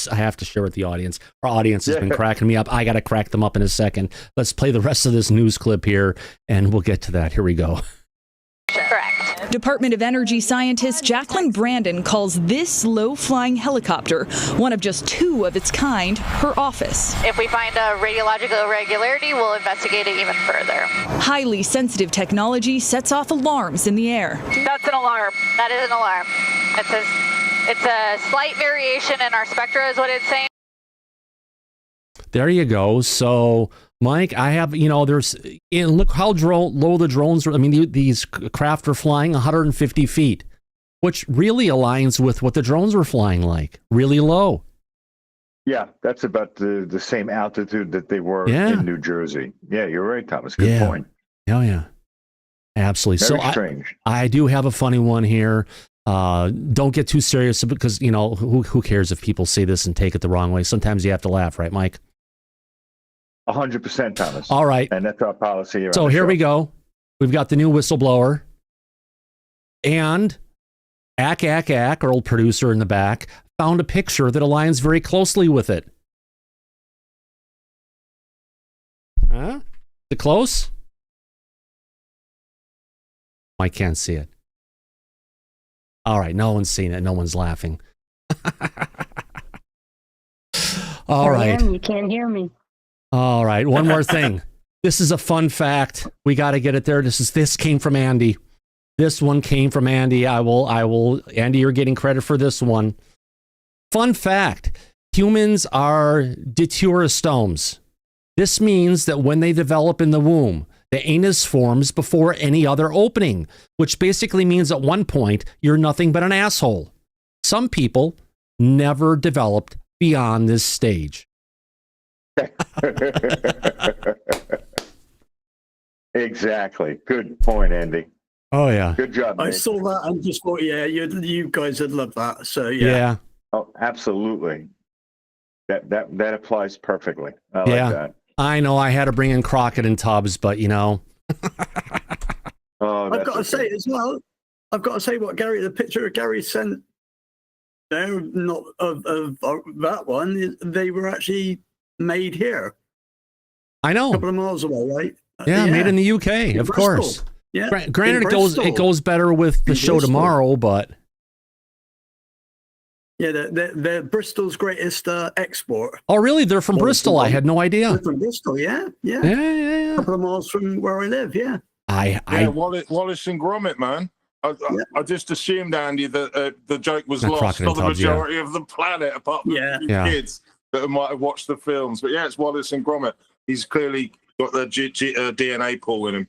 share with the audience. Our audience has been cracking me up. I got to crack them up in a second. Let's play the rest of this news clip here, and we'll get to that. Here we go. Correct. Department of Energy scientist Jacqueline Brandon calls this low-flying helicopter one of just 2 of its kind her office. If we find a radiological irregularity, we'll investigate it even further. Highly sensitive technology sets off alarms in the air. That's an alarm. That is an alarm. It's a slight variation in our spectra is what it's saying. There you go. So, Mike, I have, look how low the drones are. I mean, these craft are flying 150 feet, which really aligns with what the drones were flying like, really low. Yeah, that's about the same altitude that they were in New Jersey. Yeah, you're right, Thomas. Good point. Oh, yeah. Absolutely. Very so strange. I do have a funny one here. Don't get too serious because, who cares if people say this and take it the wrong way? Sometimes you have to laugh, right, Mike? 100%, Thomas. All right. And that's our policy here. So here we go. We've got the new whistleblower. And our old producer in the back, found a picture that aligns very closely with it. Huh? Is it close? I can't see it. All right, no one's seen it. No one's laughing. All right. You can't hear me. All right, one more thing. This is a fun fact. We got to get it there. This came from Andy. This one came from Andy. I will. Andy, you're getting credit for this one. Fun fact: humans are deuterostomes. This means that when they develop in the womb, the anus forms before any other opening, which basically means at one point you're nothing but an asshole. Some people never developed beyond this stage. Exactly. Good point, Andy. Oh yeah. Good job. I Nick. saw that and just thought, you guys would love that. So Yeah. Oh, absolutely. That applies perfectly. I like that. I know I had to bring in Crockett and Tubbs, but Oh, I've got to say as well. I've got to say what the picture Gary sent. No, not of that one. They were actually made here. I know. A couple of miles away, right? Yeah, made in the UK, of Bristol. course. Yeah. Granted, it goes better with the show Bristol. tomorrow, but Yeah, they're Bristol's greatest export. oh, really? They're from Bristol. I had no idea. They're from Bristol, yeah. A couple of miles from where I live, yeah. Wallace and Gromit, man. I just assumed, Andy, that the joke was Not lost Crockett for and the Tubbs, majority of the planet, apart from a few kids that might have watched the films. But yeah, it's Wallace and Gromit. He's clearly got the DNA pool in him.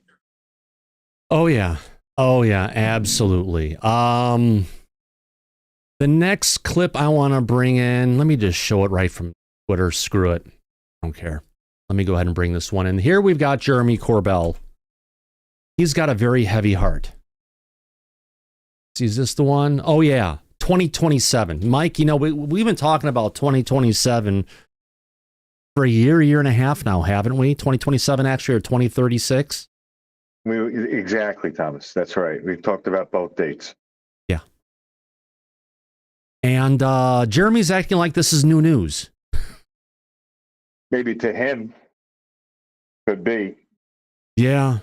Oh yeah, absolutely. The next clip I want to bring in, let me just show it right from Twitter. Screw it, I don't care. Let me go ahead and bring this one in. Here we've got Jeremy Corbell. He's got a very heavy heart. Is this the one? Oh yeah, 2027. Mike, you know, we've been talking about 2027 for a year and a half now, haven't we? 2027 actually, or 2036? Exactly, Thomas. That's right. We've talked about both dates. Yeah. And Jeremy's acting like this is new news. Maybe to him, could be. Yeah,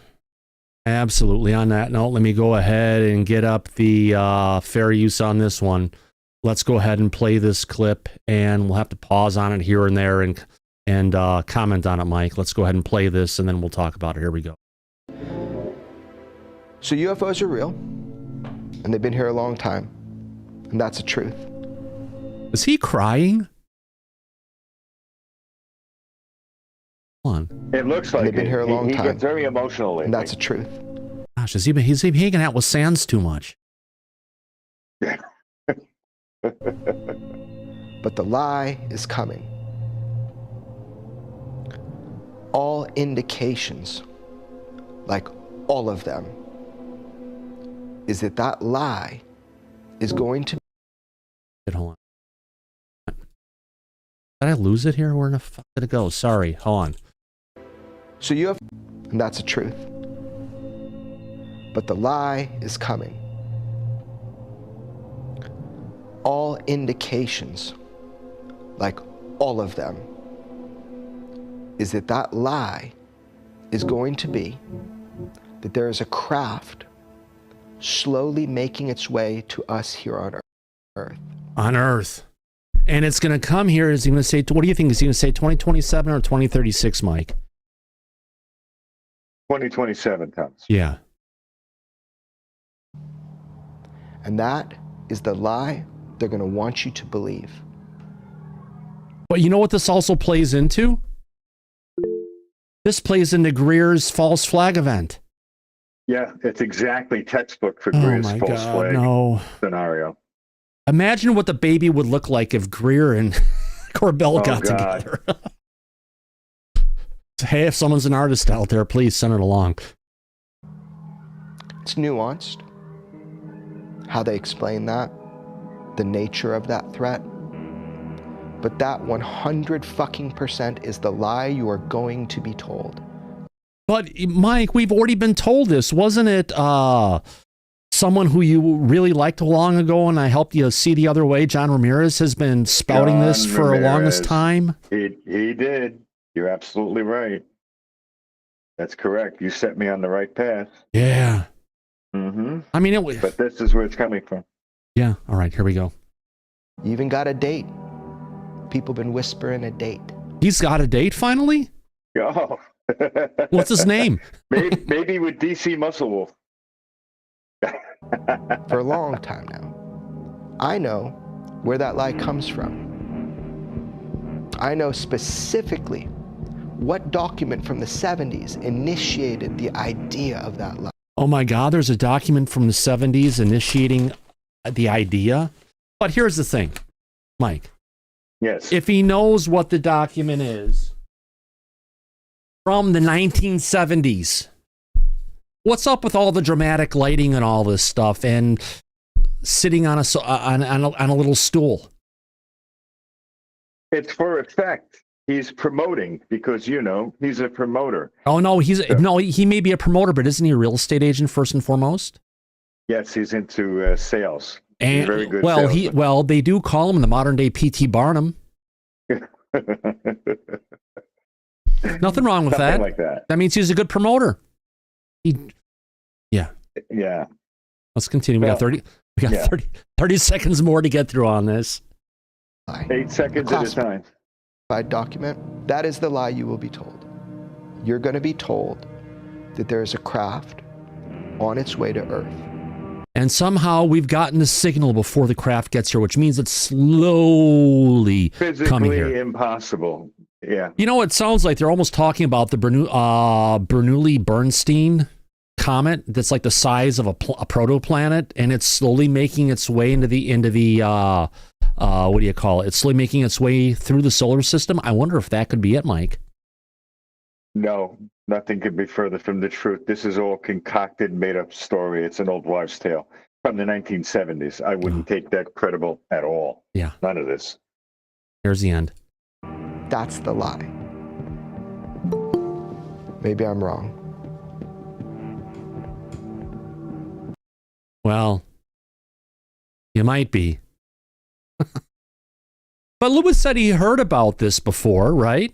absolutely. On that note, let me go ahead and get up the fair use on this one. Let's go ahead and play this clip, and we'll have to pause on it here and there and comment on it, Mike. Let's go ahead and play this, and then we'll talk about it. Here we go. So UFOs are real, and they've been here a long time, and that's the truth. Is he crying? Hold on. It looks like they've been here a long time. He gets very emotional lately. And that's the truth. Gosh, he's hanging out with Sands too much. But the lie is coming. All indications, like all of them, is that lie is going to... Hold on. Did I lose it here? Where in the fuck did it go? Sorry, hold on. So you have... And that's the truth. But the lie is coming. All indications, like all of them, is that lie is going to be that there is a craft slowly making its way to us here on Earth. On Earth. And it's going to come here. Is he going to say, what do you think? Is he going to say 2027 or 2036, Mike? 2027, Thomas. Yeah. And that is the lie they're going to want you to believe. But you know what this also plays into? This plays into Greer's false flag event. Yeah, it's exactly textbook for Greer's false flag scenario. Imagine what the baby would look like if Greer and Corbell got together. Hey, if someone's an artist out there, please send it along. It's nuanced. How they explain that, the nature of that threat. But that 100% is the lie you are going to be told. But Mike, we've already been told this. Wasn't it someone who you really liked long ago and I helped you see the other way? John Ramirez has been spouting this for the longest time. He did. You're absolutely right. That's correct. You set me on the right path. Yeah. Mm-hmm. I mean, but this is where it's coming from. Yeah. All right. Here we go. You even got a date. People been whispering a date. He's got a date finally? Oh. What's his name? maybe with DC Muscle Wolf. For a long time now. I know where that lie comes from. I know specifically what document from the 70s initiated the idea of that lie. Oh my God, there's a document from the 70s initiating the idea? But here's the thing, Mike. Yes. If he knows what the document is from the 1970s, what's up with all the dramatic lighting and all this stuff and sitting on a little stool? It's for effect. He's promoting because, you know, he's a promoter. Oh, no, he may be a promoter, but isn't he a real estate agent first and foremost? Yes, he's into sales. And very good. Well, they do call him the modern day P.T. Barnum. Nothing wrong with that. Like that. That means he's a good promoter. Yeah. Let's continue. We got 30 seconds more to get through on this. 8 seconds at a time. By document, that is the lie you will be told. You're going to be told that there is a craft on its way to Earth. And somehow we've gotten the signal before the craft gets here, which means it's slowly coming here. Physically impossible. Yeah. You know, it sounds like they're almost talking about the Bernoulli-Bernstein comet that's like the size of a protoplanet, and it's slowly making its way into the what do you call it? It's slowly making its way through the solar system. I wonder if that could be it, Mike. No, nothing could be further from the truth. This is all concocted, made up story. It's an old wives' tale. from the 1970s. I wouldn't take that credible at all. Yeah. None of this. Here's the end. That's the lie. Maybe I'm wrong. Well, you might be. But Lewis said he heard about this before, right?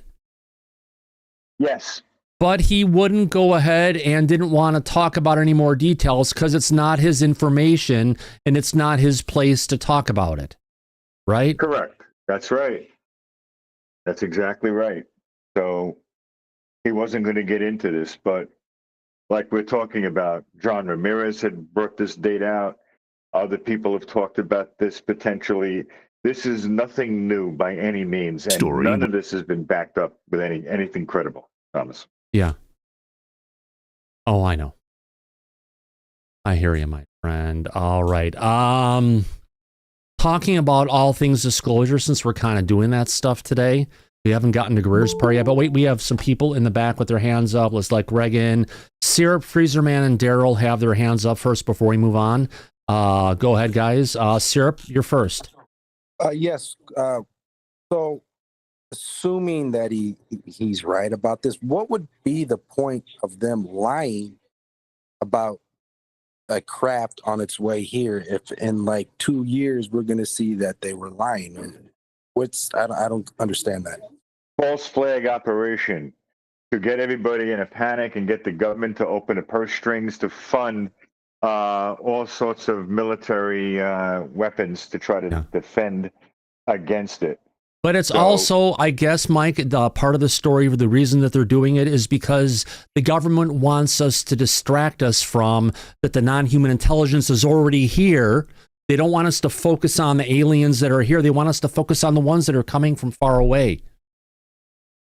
Yes. But he wouldn't go ahead and didn't want to talk about any more details because it's not his information and it's not his place to talk about it. Right? Correct. That's right. That's exactly right. So he wasn't going to get into this, but like we're talking about, John Ramirez had brought this date out. Other people have talked about this potentially. This is nothing new by any means. And none of this has been backed up with anything credible, Thomas. Yeah. Oh, I know. I hear you, my friend. All right. Talking about all things disclosure, since we're kind of doing that stuff today. We haven't gotten to Greer's part yet, but wait, we have some people in the back with their hands up. Let's let Regan, Syrup, Freezerman, and Daryl have their hands up first before we move on. Go ahead, guys. Syrup, you're first. Yes. So, assuming that he's right about this, what would be the point of them lying about a craft on its way here if in like 2 years we're going to see that they were lying? I don't understand that. False flag operation to get everybody in a panic and get the government to open the purse strings to fund all sorts of military weapons to try to defend against it. But it's also, I guess, Mike, part of the story, the reason that they're doing it is because the government wants us to distract us from that the non-human intelligence is already here. They don't want us to focus on the aliens that are here. They want us to focus on the ones that are coming from far away.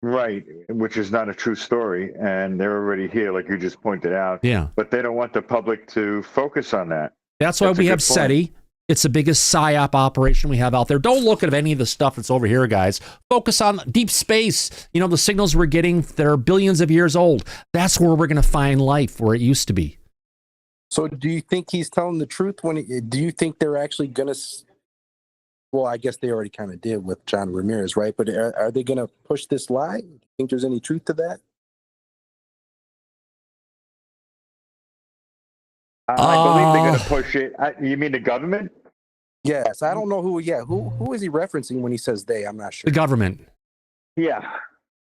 Right, which is not a true story, and they're already here, like you just pointed out. Yeah. But they don't want the public to focus on that. That's why we have SETI. It's the biggest PSYOP operation we have out there. Don't look at any of the stuff that's over here, guys. Focus on deep space. You know, the signals we're getting that are billions of years old. That's where we're going to find life, where it used to be. So do you think he's telling the truth do you think they're actually going to, well, I guess they already kind of did with John Ramirez, right? But are they going to push this lie? Do you think there's any truth to that? I believe they're going to push it. You mean the government? Yes. I don't know who is he referencing when he says they? I'm not sure. The government. Yeah.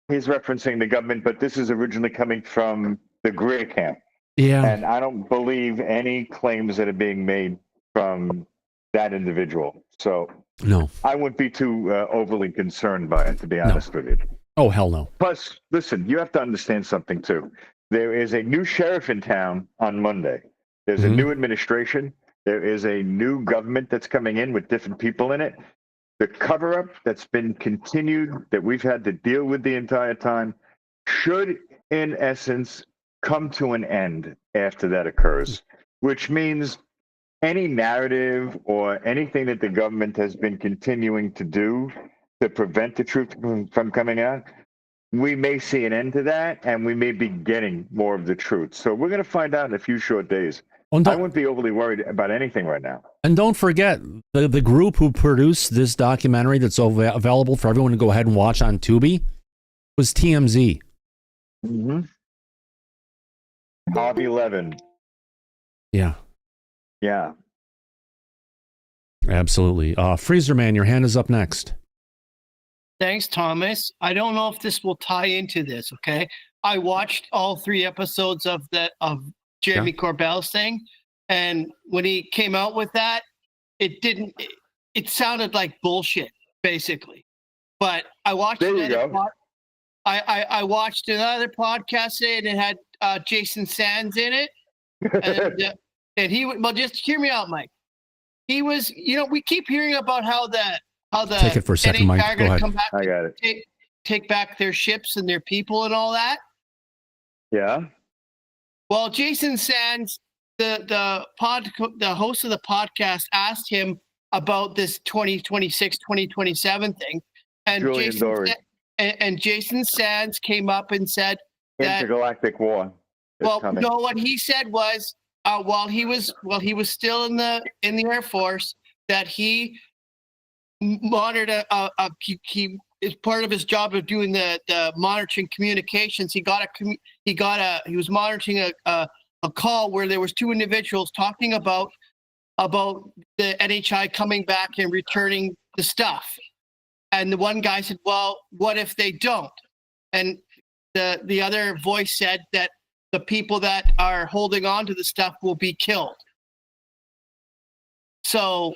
He's referencing the government, but this is originally coming from the Greer camp. Yeah. And I don't believe any claims that are being made from that individual. So no, I wouldn't be too overly concerned by it, to be honest with you. Oh, hell no. Plus, listen, you have to understand something too. There is a new sheriff in town on Monday. There's a new administration. There is a new government that's coming in with different people in it. The cover-up that's been continued, that we've had to deal with the entire time, should, in essence, come to an end after that occurs, which means any narrative or anything that the government has been continuing to do to prevent the truth from coming out, we may see an end to that, and we may be getting more of the truth. So we're going to find out in a few short days. I wouldn't be overly worried about anything right now. And don't forget, the group who produced this documentary that's available for everyone to go ahead and watch on Tubi was TMZ. Mm-hmm. Hobby 11. Yeah. Yeah. Absolutely. Freezer Man, your hand is up next. Thanks, Thomas. I don't know if this will tie into this, okay? I watched all 3 episodes of Jeremy Corbell's thing, and when he came out with that, it sounded like bullshit, basically. But I watched I watched another podcast today, and it had Jason Sands in it. And he well, just hear me out, Mike. He was, we keep hearing about how the Take it for a second, Mike. are Go ahead. come back I got it. take back their ships and their people and all that. Yeah. Well, Jason Sands, the host of the podcast, asked him about this 2026, 2027 thing, and Julian, Dory. And Jason Sands came up and said that intergalactic war. Well, no, what he said was while he was still in the Air Force, that he monitored he is part of his job of doing the monitoring communications. He was monitoring a call where there was 2 individuals talking about the NHI coming back and returning the stuff. And the one guy said, well, what if they don't? And the other voice said that the people that are holding on to the stuff will be killed. So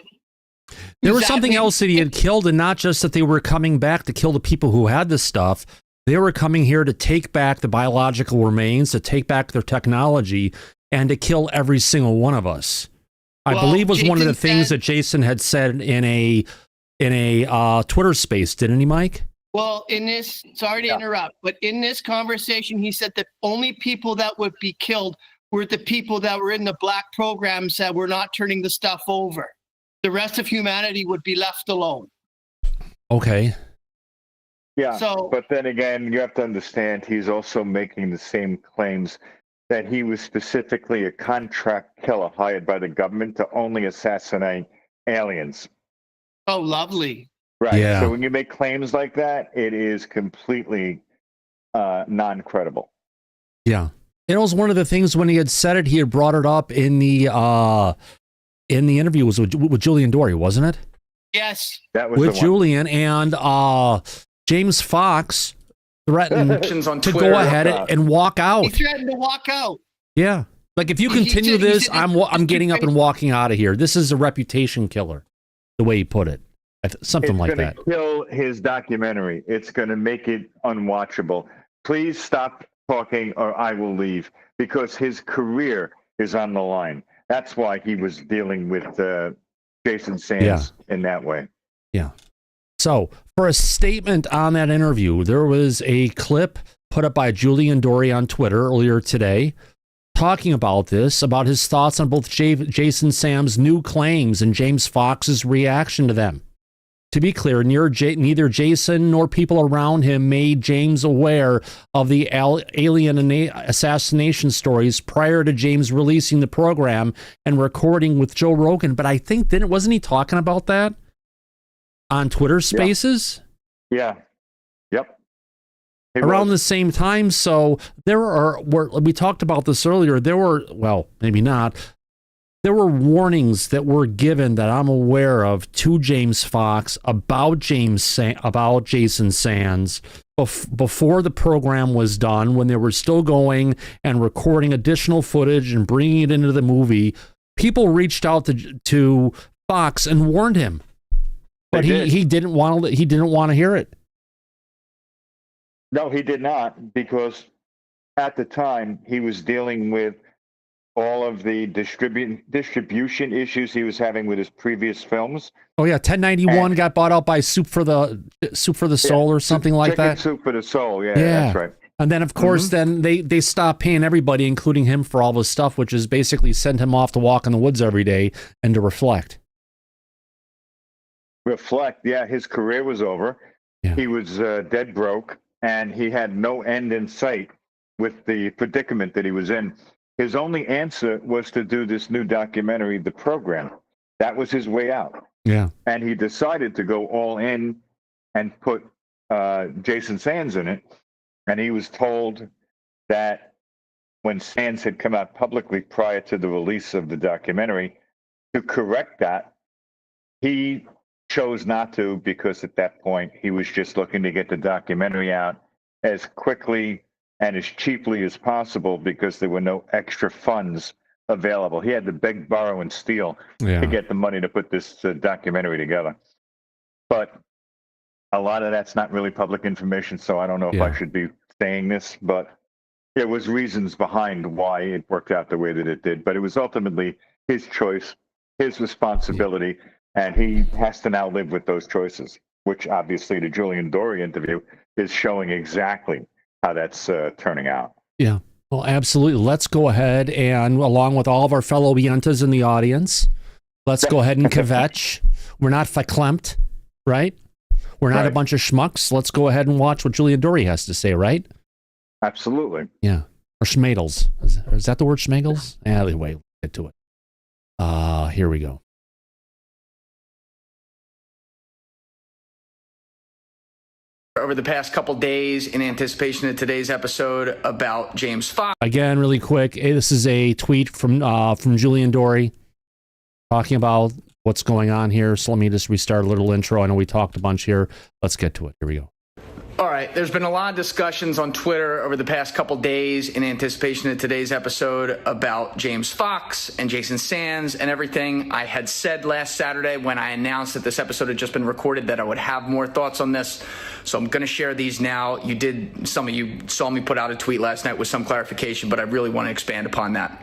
there was something else that he had killed, and not just that they were coming back to kill the people who had the stuff. They were coming here to take back the biological remains, to take back their technology, and to kill every single one of us. I believe was one of the things that Jason had said in a Twitter space, didn't he, Mike? Well, sorry to interrupt, but in this conversation, he said that only people that would be killed were the people that were in the black programs that were not turning the stuff over. The rest of humanity would be left alone. Okay. Yeah, but then again, you have to understand he's also making the same claims that he was specifically a contract killer hired by the government to only assassinate aliens. Oh, lovely. Right. Yeah. So when you make claims like that, it is completely non-credible. Yeah. It was one of the things when he had said it, he had brought it up in the interview was with Julian Dory, wasn't it? Yes. That was with Julian, and James Fox threatened to go ahead and walk out. He threatened to walk out. Yeah. Like, if you continue this, I'm getting up and walking out of here. This is a reputation killer, the way he put it. Something like that. It's going to kill his documentary. It's going to make it unwatchable. Please stop talking or I will leave, because his career is on the line. That's why he was dealing with Jason Sands in that way. Yeah. So, for a statement on that interview, there was a clip put up by Julian Dory on Twitter earlier today talking about this, about his thoughts on both Jason Sam's new claims and James Fox's reaction to them. To be clear, neither Jason nor people around him made James aware of the alien assassination stories prior to James releasing the program and recording with Joe Rogan. But I think, wasn't he talking about that on Twitter Spaces? Yeah. Yep. Around the same time. So we talked about this earlier. There were, well, maybe not. There were warnings that were given that I'm aware of to James Fox about Jason Sands before the program was done, when they were still going and recording additional footage and bringing it into the movie. People reached out to Fox and warned him, but he didn't want to hear it. No, he did not, because at the time he was dealing with all of the distribution issues he was having with his previous films. Oh yeah, 1091 got bought out by Soup for the Soul or something like that. Soup for the Soul, yeah, that's right. And then of course, then they stopped paying everybody, including him, for all this stuff, which is basically send him off to walk in the woods every day and to reflect. Yeah, his career was over. Yeah. He was dead broke, and he had no end in sight with the predicament that he was in. His only answer was to do this new documentary, The Program. That was his way out. Yeah. And he decided to go all in and put Jason Sands in it. And he was told that when Sands had come out publicly prior to the release of the documentary, to correct that, he chose not to, because at that point he was just looking to get the documentary out as quickly and as cheaply as possible, because there were no extra funds available. He had to beg, borrow, and steal to get the money to put this documentary together. But a lot of that's not really public information, so I don't know if I should be saying this, but there was reasons behind why it worked out the way that it did. But it was ultimately his choice, his responsibility, and he has to now live with those choices, which obviously the Julian Dory interview is showing exactly how that's turning out. Yeah, well, absolutely. Let's go ahead and, along with all of our fellow Yentas in the audience, let's go ahead and kvetch. We're not verklempt, right? We're not a bunch of schmucks. Let's go ahead and watch what Julian Dory has to say, right? Absolutely. Yeah. Or schmadels. Is that the word, schmagels? Anyway, get to it. Here we go. Over the past couple days in anticipation of today's episode about James Fox. Again, really quick, this is a tweet from Julian Dory talking about what's going on here. So let me just restart a little intro. I know we talked a bunch here. Let's get to it. Here we go. All right, there's been a lot of discussions on Twitter over the past couple days in anticipation of today's episode about James Fox and Jason Sands and everything. I had said last Saturday when I announced that this episode had just been recorded that I would have more thoughts on this. So I'm going to share these now. Some of you saw me put out a tweet last night with some clarification, but I really want to expand upon that.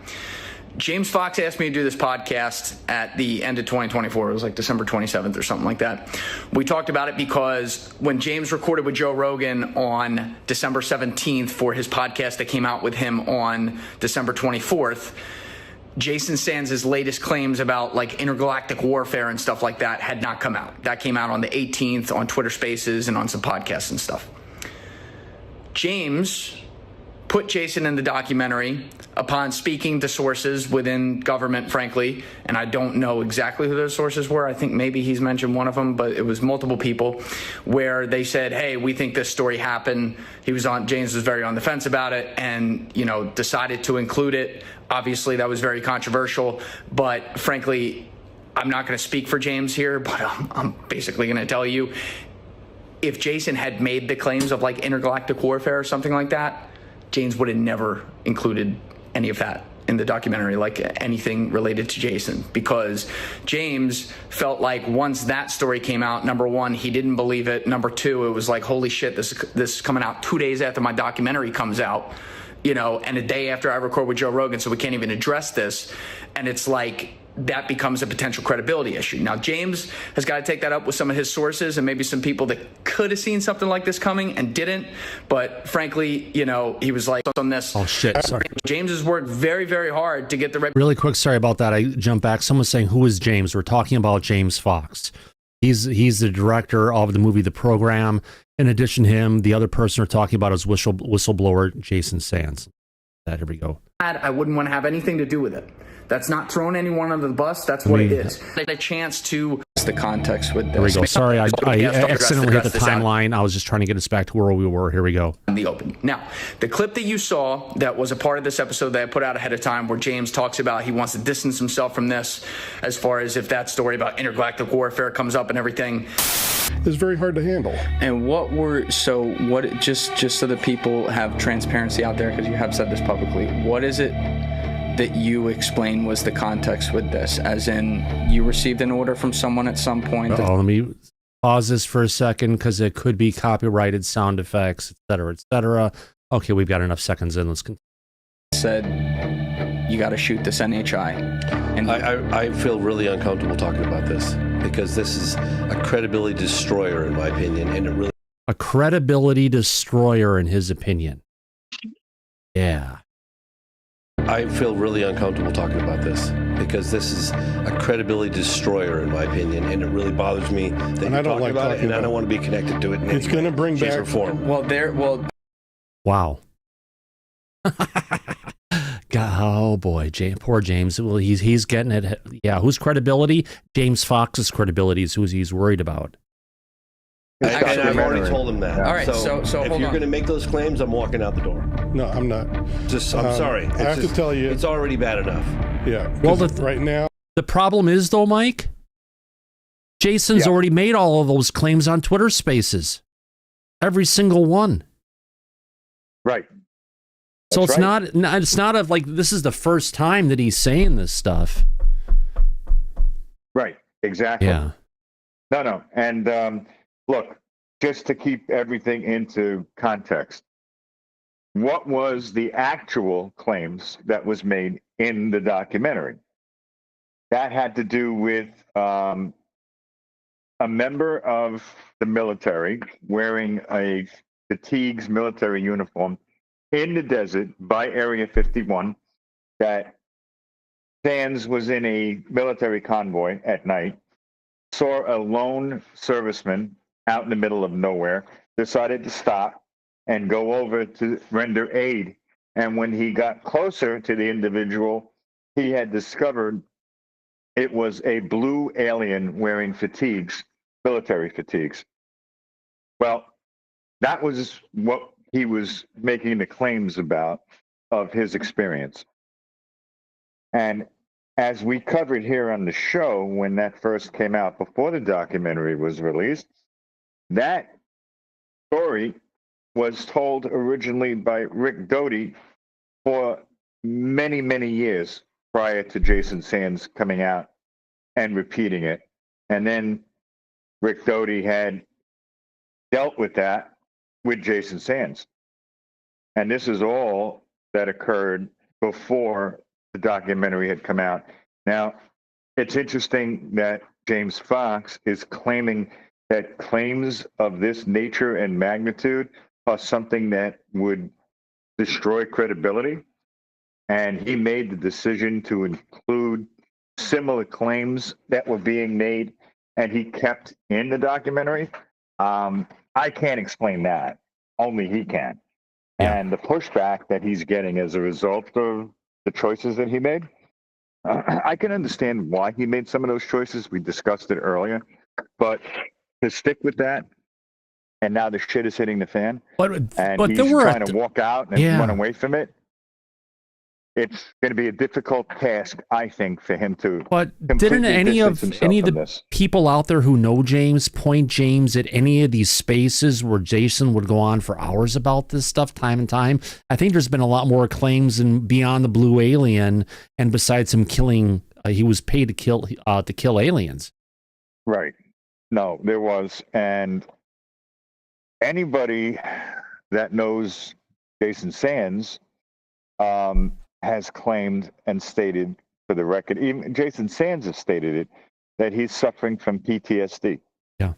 James Fox asked me to do this podcast at the end of 2024. It was like December 27th or something like that. We talked about it because when James recorded with Joe Rogan on December 17th for his podcast that came out with him on December 24th, Jason Sands' latest claims about like intergalactic warfare and stuff like that had not come out. That came out on the 18th on Twitter Spaces and on some podcasts and stuff. James put Jason in the documentary upon speaking to sources within government, frankly, and I don't know exactly who those sources were. I think maybe he's mentioned one of them, but it was multiple people where they said, hey, we think this story happened. James was very on the fence about it and, decided to include it. Obviously, that was very controversial, but frankly, I'm not going to speak for James here, but I'm basically going to tell you, if Jason had made the claims of like intergalactic warfare or something like that, James would have never included any of that in the documentary, like anything related to Jason, because James felt like once that story came out, number one, he didn't believe it. Number two, it was like, holy shit, this is coming out 2 days after my documentary comes out, and a day after I record with Joe Rogan, so we can't even address this. And it's like, that becomes a potential credibility issue. Now, James has got to take that up with some of his sources and maybe some people that could have seen something like this coming and didn't. But frankly, he was like on this. Oh, shit. Sorry. James has worked very, very hard to get the right. Really quick. Sorry about that. I jumped back. Someone's saying, who is James? We're talking about James Fox. He's the director of the movie The Program. In addition to him, the other person we're talking about is whistleblower Jason Sands. Here we go. I wouldn't want to have anything to do with it. That's not throwing anyone under the bus. That's what it is. A chance to the context with this. Here we go. Sorry, I accidentally hit the timeline. I was just trying to get us back to where we were. Here we go. In the open. Now, the clip that you saw that was a part of this episode that I put out ahead of time where James talks about he wants to distance himself from this as far as if that story about intergalactic warfare comes up and everything. It's very hard to handle. And just so that people have transparency out there, because you have said this publicly, what is it that you explain was the context with this? As in, you received an order from someone at some point? Let me pause this for a second because it could be copyrighted sound effects, et cetera, et cetera. Okay, we've got enough seconds in. Let's continue. Said, you got to shoot this NHI. And I feel really uncomfortable talking about this because this is a credibility destroyer, in my opinion, and it really. A credibility destroyer, in his opinion. Yeah. I feel really uncomfortable talking about this because this is a credibility destroyer, in my opinion, and it really bothers me that you're talking about it, and I don't want to be connected to it. It's going to bring back form. Wow. God, oh boy, poor James. Well, he's getting it. Yeah, whose credibility? James Fox's credibility is who he's worried about. And I've already told him that. All right, so if you're going to make those claims, I'm walking out the door. No, I'm not. I'm sorry. I have to tell you, it's already bad enough. Yeah. Well, right now, the problem is though, Mike, Jason's already made all of those claims on Twitter Spaces, every single one. Right. So it's not like this is the first time that he's saying this stuff. Right. Exactly. Yeah. No. And look, just to keep everything into context, what was the actual claims that was made in the documentary? That had to do with a member of the military wearing a fatigues military uniform in the desert by Area 51, that Sands was in a military convoy at night, saw a lone serviceman out in the middle of nowhere, decided to stop and go over to render aid. And when he got closer to the individual, he had discovered it was a blue alien wearing fatigues, military fatigues. Well, that was what he was making the claims about of his experience. And as we covered here on the show, when that first came out before the documentary was released, that story was told originally by Rick Doty for many, many years prior to Jason Sands coming out and repeating it. And then Rick Doty had dealt with that with Jason Sands. And this is all that occurred before the documentary had come out. Now, it's interesting that James Fox is claiming that claims of this nature and magnitude are something that would destroy credibility. And he made the decision to include similar claims that were being made and he kept in the documentary. I can't explain that. Only he can. Yeah. And the pushback that he's getting as a result of the choices that he made, I can understand why he made some of those choices. We discussed it earlier. But to stick with that, and now the shit is hitting the fan, and he's trying to walk out and run away from it, it's going to be a difficult task, I think, for him to. But didn't any of the people out there who know James point James at any of these spaces where Jason would go on for hours about this stuff time and time? I think there's been a lot more claims in beyond the blue alien, and besides him killing, he was paid to kill aliens. Right. No, there was, and anybody that knows Jason Sands has claimed and stated, for the record, even Jason Sands has stated it, that he's suffering from PTSD. Yeah.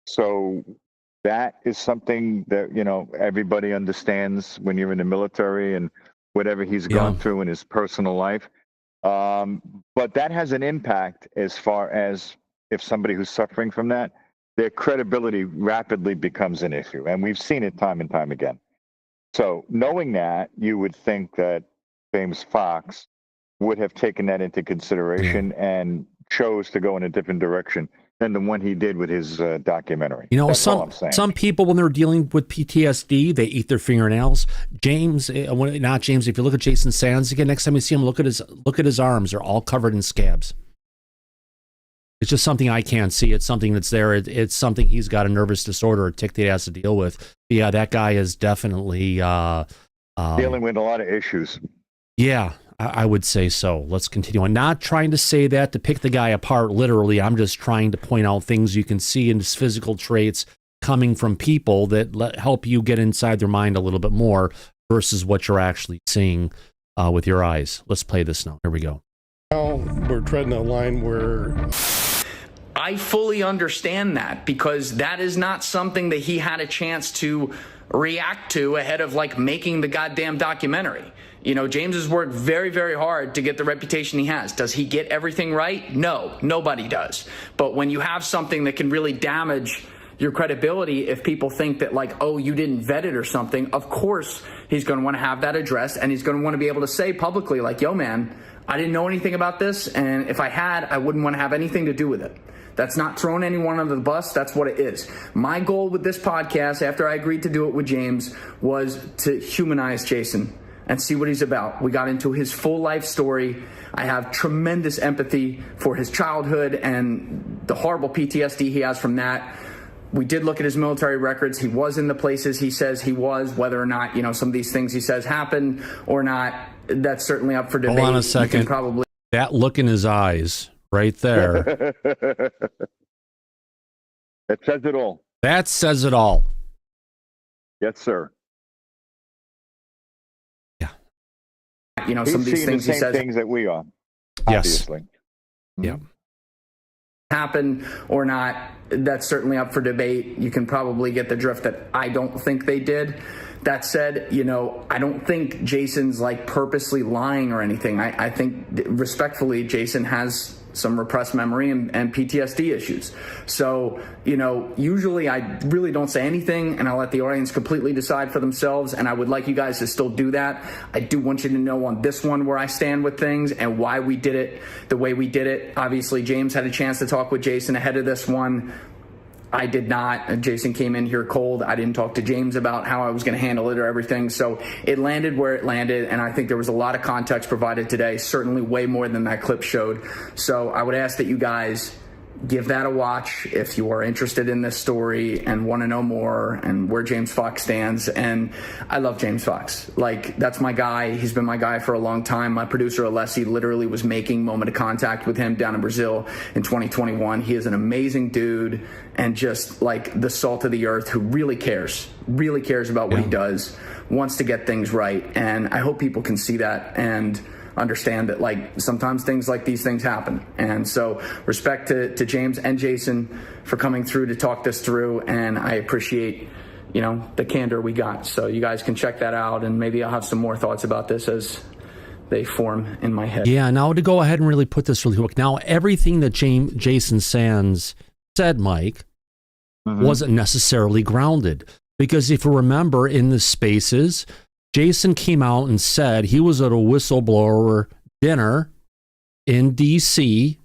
So that is something that, you know, everybody understands when you're in the military and whatever he's gone through in his personal life. But that has an impact as far as if somebody who's suffering from that, their credibility rapidly becomes an issue. And we've seen it time and time again. So knowing that, you would think that James Fox would have taken that into consideration and chose to go in a different direction than the one he did with his documentary. You know, some people, when they're dealing with PTSD, they eat their fingernails. James, not James. If you look at Jason Sands again, next time you see him, look at his arms. They're all covered in scabs. It's just something I can't see. It's something that's there. It's something he's got a nervous disorder, a tick that he has to deal with. But yeah, that guy is definitely dealing with a lot of issues. Yeah, I would say so. Let's continue on. Not trying to say that to pick the guy apart literally. I'm just trying to point out things you can see in his physical traits coming from people that help you get inside their mind a little bit more versus what you're actually seeing with your eyes. Let's play this now. Here we go. Now we're treading a line where I fully understand that, because that is not something that he had a chance to react to ahead of like making the goddamn documentary. You know, James has worked very, very hard to get the reputation he has. Does he get everything right? No, nobody does. But when you have something that can really damage your credibility, if people think that like, oh, you didn't vet it or something, of course he's going to want to have that addressed, and he's going to want to be able to say publicly like, yo, man, I didn't know anything about this, and if I had, I wouldn't want to have anything to do with it. That's not throwing anyone under the bus. That's what it is. My goal with this podcast, after I agreed to do it with James, was to humanize Jason and see what he's about. We got into his full life story. I have tremendous empathy for his childhood and the horrible PTSD he has from that. We did look at his military records. He was in the places he says he was. Whether or not, you know, some of these things he says happened or not, that's certainly up for debate. Hold on a second. That look in his eyes right there. It says it all. That says it all. Yes, sir. You know, some of these things he says, things that we are. Yes. Obviously. Yeah. Happen or not, that's certainly up for debate. You can probably get the drift that I don't think they did. That said, you know, I don't think Jason's like purposely lying or anything. I think respectfully, Jason has some repressed memory and PTSD issues. So, you know, usually I really don't say anything and I let the audience completely decide for themselves. And I would like you guys to still do that. I do want you to know on this one where I stand with things and why we did it the way we did it. Obviously, James had a chance to talk with Jason ahead of this one. I did not. Jason came in here cold. I didn't talk to James about how I was going to handle it or everything. So it landed where it landed, and I think there was a lot of context provided today, certainly way more than that clip showed. So I would ask that you guys give that a watch if you are interested in this story and want to know more and where James Fox stands. And I love James Fox. Like, that's my guy. He's been my guy for a long time. My producer, Alessi, literally was making moment of contact with him down in Brazil in 2021. He is an amazing dude and just like the salt of the earth who really cares about what he does, wants to get things right. And I hope people can see that and understand that, like, sometimes things like these things happen. And so respect to James and Jason for coming through to talk this through, and I appreciate, you know, the candor we got. So you guys can check that out, and maybe I'll have some more thoughts about this as they form in my head. Yeah, now to go ahead and really put this really quick. Now, everything that Jason Sands said, Mike, wasn't necessarily grounded. Because if you remember in the spaces, Jason came out and said he was at a whistleblower dinner in D.C.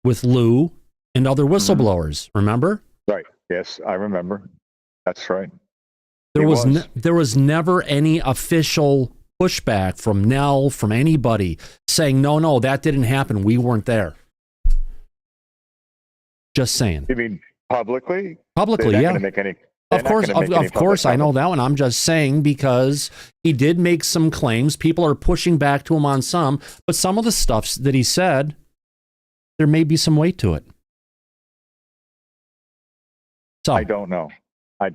with Lue and other whistleblowers. Remember? Right. Yes, I remember. That's right. There was never any official pushback from Nell, from anybody saying, no, that didn't happen. We weren't there. Just saying. You mean publicly? Publicly, They're not yeah. gonna make any. Of course, I know that one. I'm just saying because he did make some claims. People are pushing back to him on some, but some of the stuff that he said, there may be some weight to it. So I don't know. I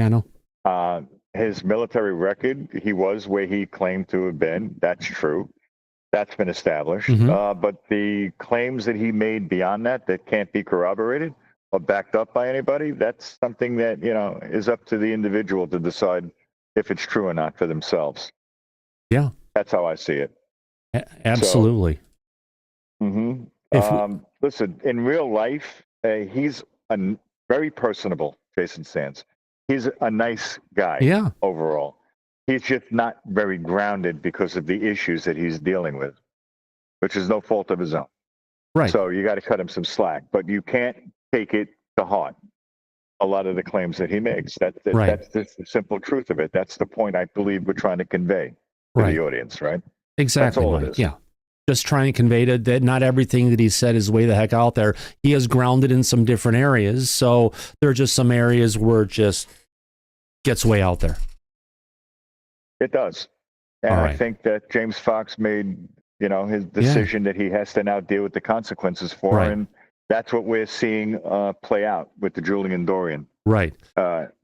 know. His military record, he was where he claimed to have been. That's true. That's been established. But the claims that he made beyond that can't be corroborated or backed up by anybody, that's something that, you know, is up to the individual to decide if it's true or not for themselves. Yeah. That's how I see it. Absolutely. Listen, in real life, he's very personable, Jason Sands. He's a nice guy overall. He's just not very grounded because of the issues that he's dealing with, which is no fault of his own. Right. So you got to cut him some slack, but you can't take it to heart, a lot of the claims that he makes. That's just the simple truth of it. That's the point I believe we're trying to convey to the audience, right? Exactly, Mike. Yeah. Just trying to convey that not everything that he said is way the heck out there. He is grounded in some different areas, so there are just some areas where it just gets way out there. It does. And I think that James Fox made, you know, his decision that he has to now deal with the consequences for, and that's what we're seeing play out with the Julian Dorian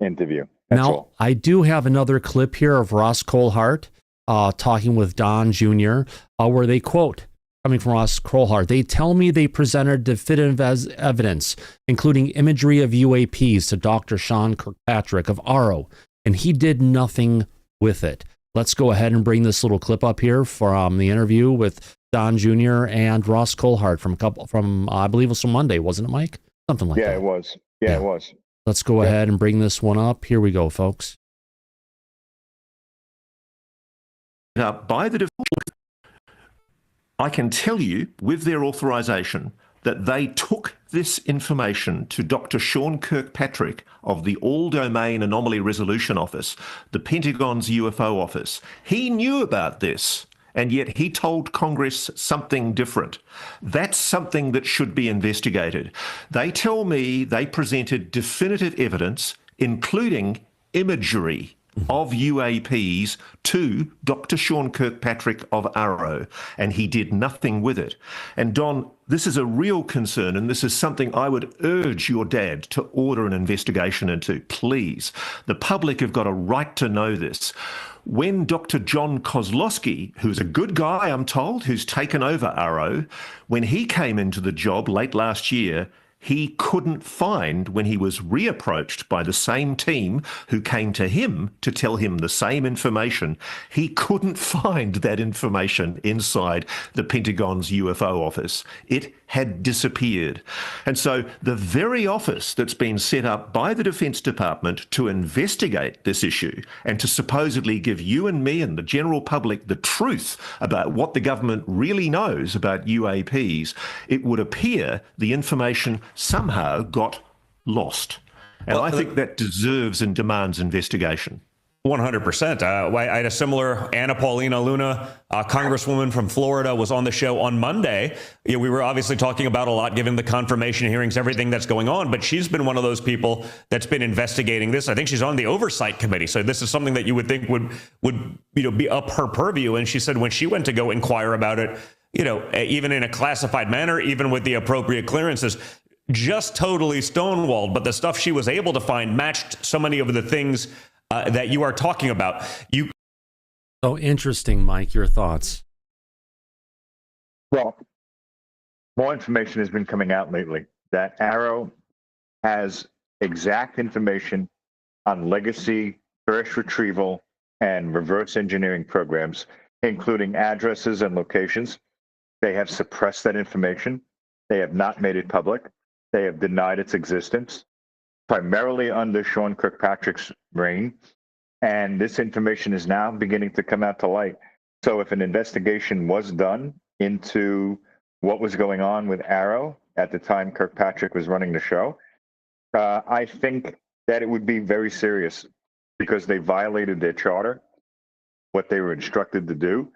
interview. That's now, all. I do have another clip here of Ross Coulthart talking with Don Jr., where they quote, coming from Ross Coulthart, "They tell me they presented definitive evidence, including imagery of UAPs to Dr. Sean Kirkpatrick of AARO, and he did nothing with it." Let's go ahead and bring this little clip up here from the interview with Don Jr. and Ross Coulthart from I believe it was from Monday, wasn't it, Mike? Something like that. Yeah, it was. Yeah, it was. Let's go ahead and bring this one up. Here we go, folks. By the default, I can tell you with their authorization that they took this information to Dr. Sean Kirkpatrick of the All-Domain Anomaly Resolution Office, the Pentagon's UFO office. He knew about this, and yet he told Congress something different. That's something that should be investigated. They tell me they presented definitive evidence, including imagery of UAPs to Dr. Sean Kirkpatrick of AARO, and he did nothing with it. And Don, this is a real concern, and this is something I would urge your dad to order an investigation into, please. The public have got a right to know this. When Dr. John Kozlowski, who's a good guy, I'm told, who's taken over AARO, when he came into the job late last year, he couldn't find when he was reapproached by the same team who came to him to tell him the same information. He couldn't find that information inside the Pentagon's UFO office. It had disappeared. And so the very office that's been set up by the Defense Department to investigate this issue and to supposedly give you and me and the general public the truth about what the government really knows about UAPs, it would appear the information somehow got lost. And I think that deserves and demands investigation. 100%. I had a similar Anna Paulina Luna, congresswoman from Florida, was on the show on Monday. We were obviously talking about a lot, given the confirmation hearings, everything that's going on. But she's been one of those people that's been investigating this. I think she's on the oversight committee. So this is something that you would think would be up her purview. And she said when she went to go inquire about it, even in a classified manner, even with the appropriate clearances, just totally stonewalled. But the stuff she was able to find matched so many of the things that you are talking about. So interesting, Mike, your thoughts? Well, more information has been coming out lately that AARO has exact information on legacy first retrieval and reverse engineering programs, including addresses and locations. They have suppressed that information. They have not made it public. They have denied its existence, primarily under Sean Kirkpatrick's reign. And this information is now beginning to come out to light. So if an investigation was done into what was going on with AARO at the time Kirkpatrick was running the show, I think that it would be very serious because they violated their charter, what they were instructed to do,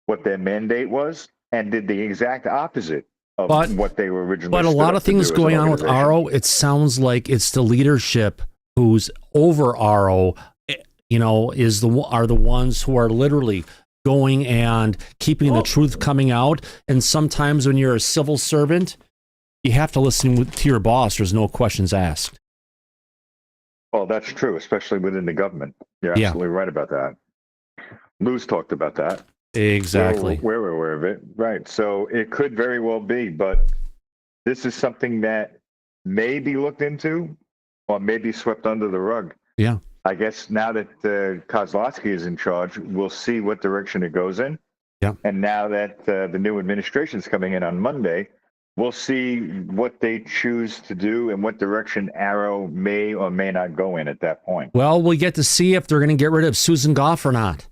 what their mandate was, and did the exact opposite of what they were originally. But a lot of things going on with AARO, it sounds like it's the leadership who's over AARO, are the ones who are literally going and keeping the truth coming out. And sometimes when you're a civil servant, you have to listen to your boss. There's no questions asked. Well, that's true, especially within the government. You're absolutely right about that. Lue's talked about that. Exactly. We're aware of it. Right. So it could very well be, but this is something that may be looked into or may be swept under the rug. Yeah. I guess now that Kozlowski is in charge, we'll see what direction it goes in. Yeah. And now that the new administration is coming in on Monday, we'll see what they choose to do and what direction AARO may or may not go in at that point. Well, we get to see if they're going to get rid of Susan Goff or not.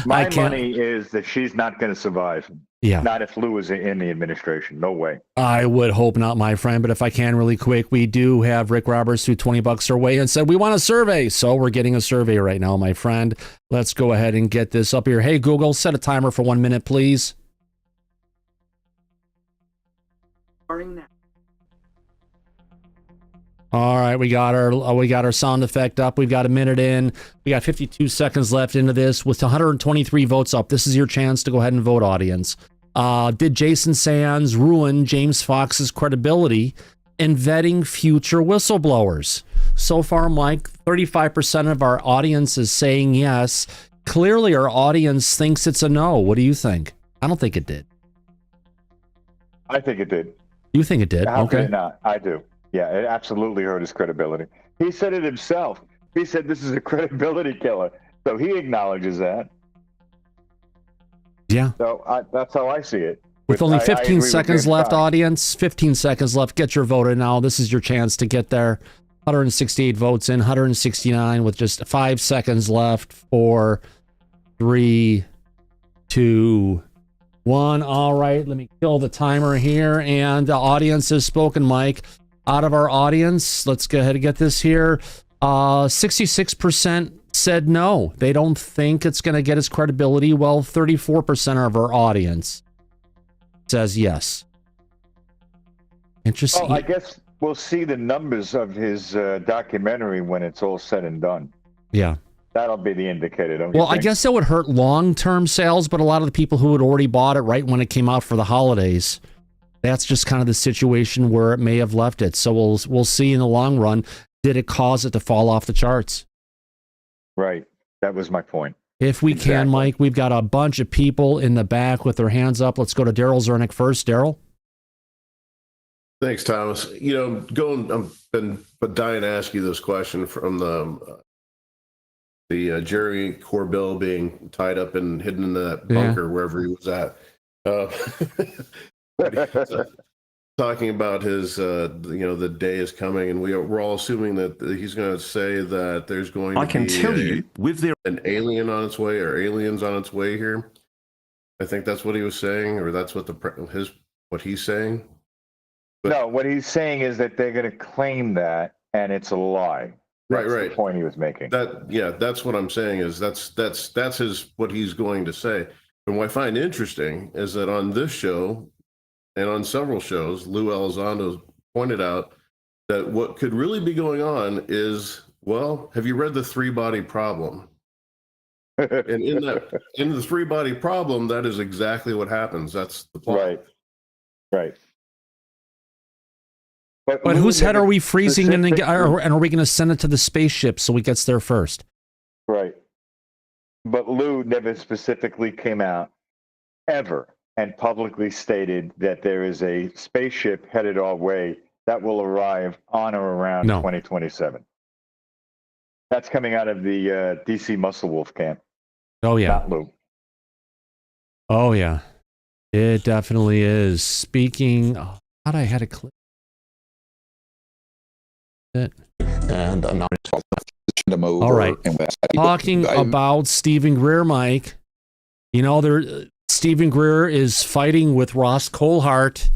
My money is that she's not going to survive. Yeah. Not if Lue is in the administration. No way. I would hope not, my friend. But if I can really quick, we do have Rick Roberts threw $20 our way and said, we want a survey. So we're getting a survey right now, my friend. Let's go ahead and get this up here. Hey, Google, set a timer for 1 minute, please. Starting now. All right, we got our sound effect up. We've got a minute in. We got 52 seconds left into this with 123 votes up. This is your chance to go ahead and vote, audience. Did Jason Sands ruin James Fox's credibility in vetting future whistleblowers? So far, Mike, 35% of our audience is saying yes. Clearly, our audience thinks it's a no. What do you think? I don't think it did. I think it did. You think it did? How Okay. could it not? I do. Yeah, it absolutely hurt his credibility. He said it himself. He said this is a credibility killer. So he acknowledges that. Yeah. So that's how I see it. With only 15 agree seconds with left, James. audience. 15 seconds left. Get your vote in now. This is your chance to get there. 168 votes in, 169 with just 5 seconds left. 4, 3, 2, 1. All right, let me kill the timer here. And the audience has spoken, Mike. Out of our audience, let's go ahead and get this here. 66% said no. They don't think it's going to get his credibility. Well, 34% of our audience says yes. Interesting. Well, I guess we'll see the numbers of his documentary when it's all said and done. Yeah. That'll be the indicator, don't you Well, I think? guess that would hurt long-term sales, but a lot of the people who had already bought it right when it came out for the holidays, that's just kind of the situation where it may have left it. So we'll see in the long run, did it cause it to fall off the charts? Right. That was my point. If we can, Mike, we've got a bunch of people in the back with their hands up. Let's go to Daryl Zernick first. Daryl? Thanks, Thomas. I've been dying to ask you this question from the Jerry Corbell being tied up and hidden in that bunker wherever he was at. Talking about his, the day is coming, and we're all assuming that he's going to say that there's going to be an alien on its way or aliens on its way here. I think that's what he was saying, or that's what what he's saying. But, no, what he's saying is that they're going to claim that, and it's a lie. That's right. The point he was making. That's what I'm saying. Is that's what he's going to say. And what I find interesting is that on this show and on several shows, Lue Elizondo pointed out that what could really be going on is, well, have you read The Three-Body Problem? And in the three-body problem, that is exactly what happens. That's the plot. Right. But whose head are we freezing and are we going to send it to the spaceship so it gets there first? Right. But Lue never specifically came out ever and publicly stated that there is a spaceship headed our way that will arrive on or around 2027. That's coming out of the DC Muscle Wolf camp. Oh, yeah. Not Lue. Oh, yeah. It definitely is. Speaking... I thought I had a clip. And all right. Talking about Stephen Greer, Mike. Stephen Greer is fighting with Ross Coulthart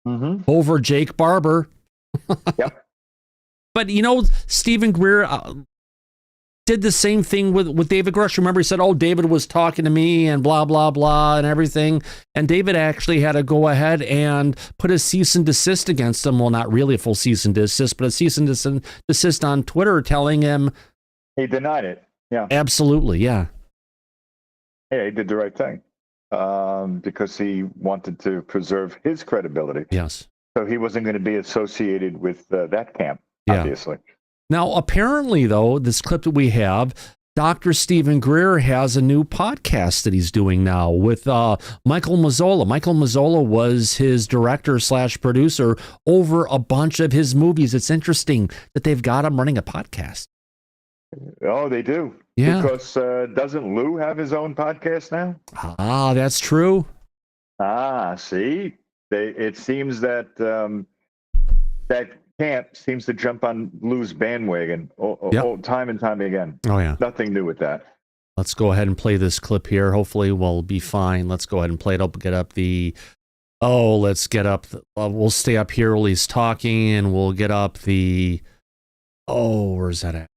over Jake Barber. Yep. But Stephen Greer did the same thing with David Grush. Remember, he said, David was talking to me and blah, blah, blah and everything. And David actually had to go ahead and put a cease and desist against him. Well, not really a full cease and desist, but a cease and desist on Twitter telling him. He denied it. Yeah. Absolutely. Yeah. Yeah, he did the right thing because he wanted to preserve his credibility. Yes. So he wasn't going to be associated with that camp, obviously. Now, apparently, though, this clip that we have, Dr. Stephen Greer has a new podcast that he's doing now with Michael Mazzola. Michael Mazzola was his director/producer over a bunch of his movies. It's interesting that they've got him running a podcast. Oh, they do? Yeah. Because doesn't Lue have his own podcast now? Ah, that's true. See? It seems that that camp seems to jump on Lue's bandwagon time and time again. Oh, yeah. Nothing new with that. Let's go ahead and play this clip here. Hopefully we'll be fine. Let's go ahead and play it up. We'll stay up here while he's talking, and we'll get up where's that at?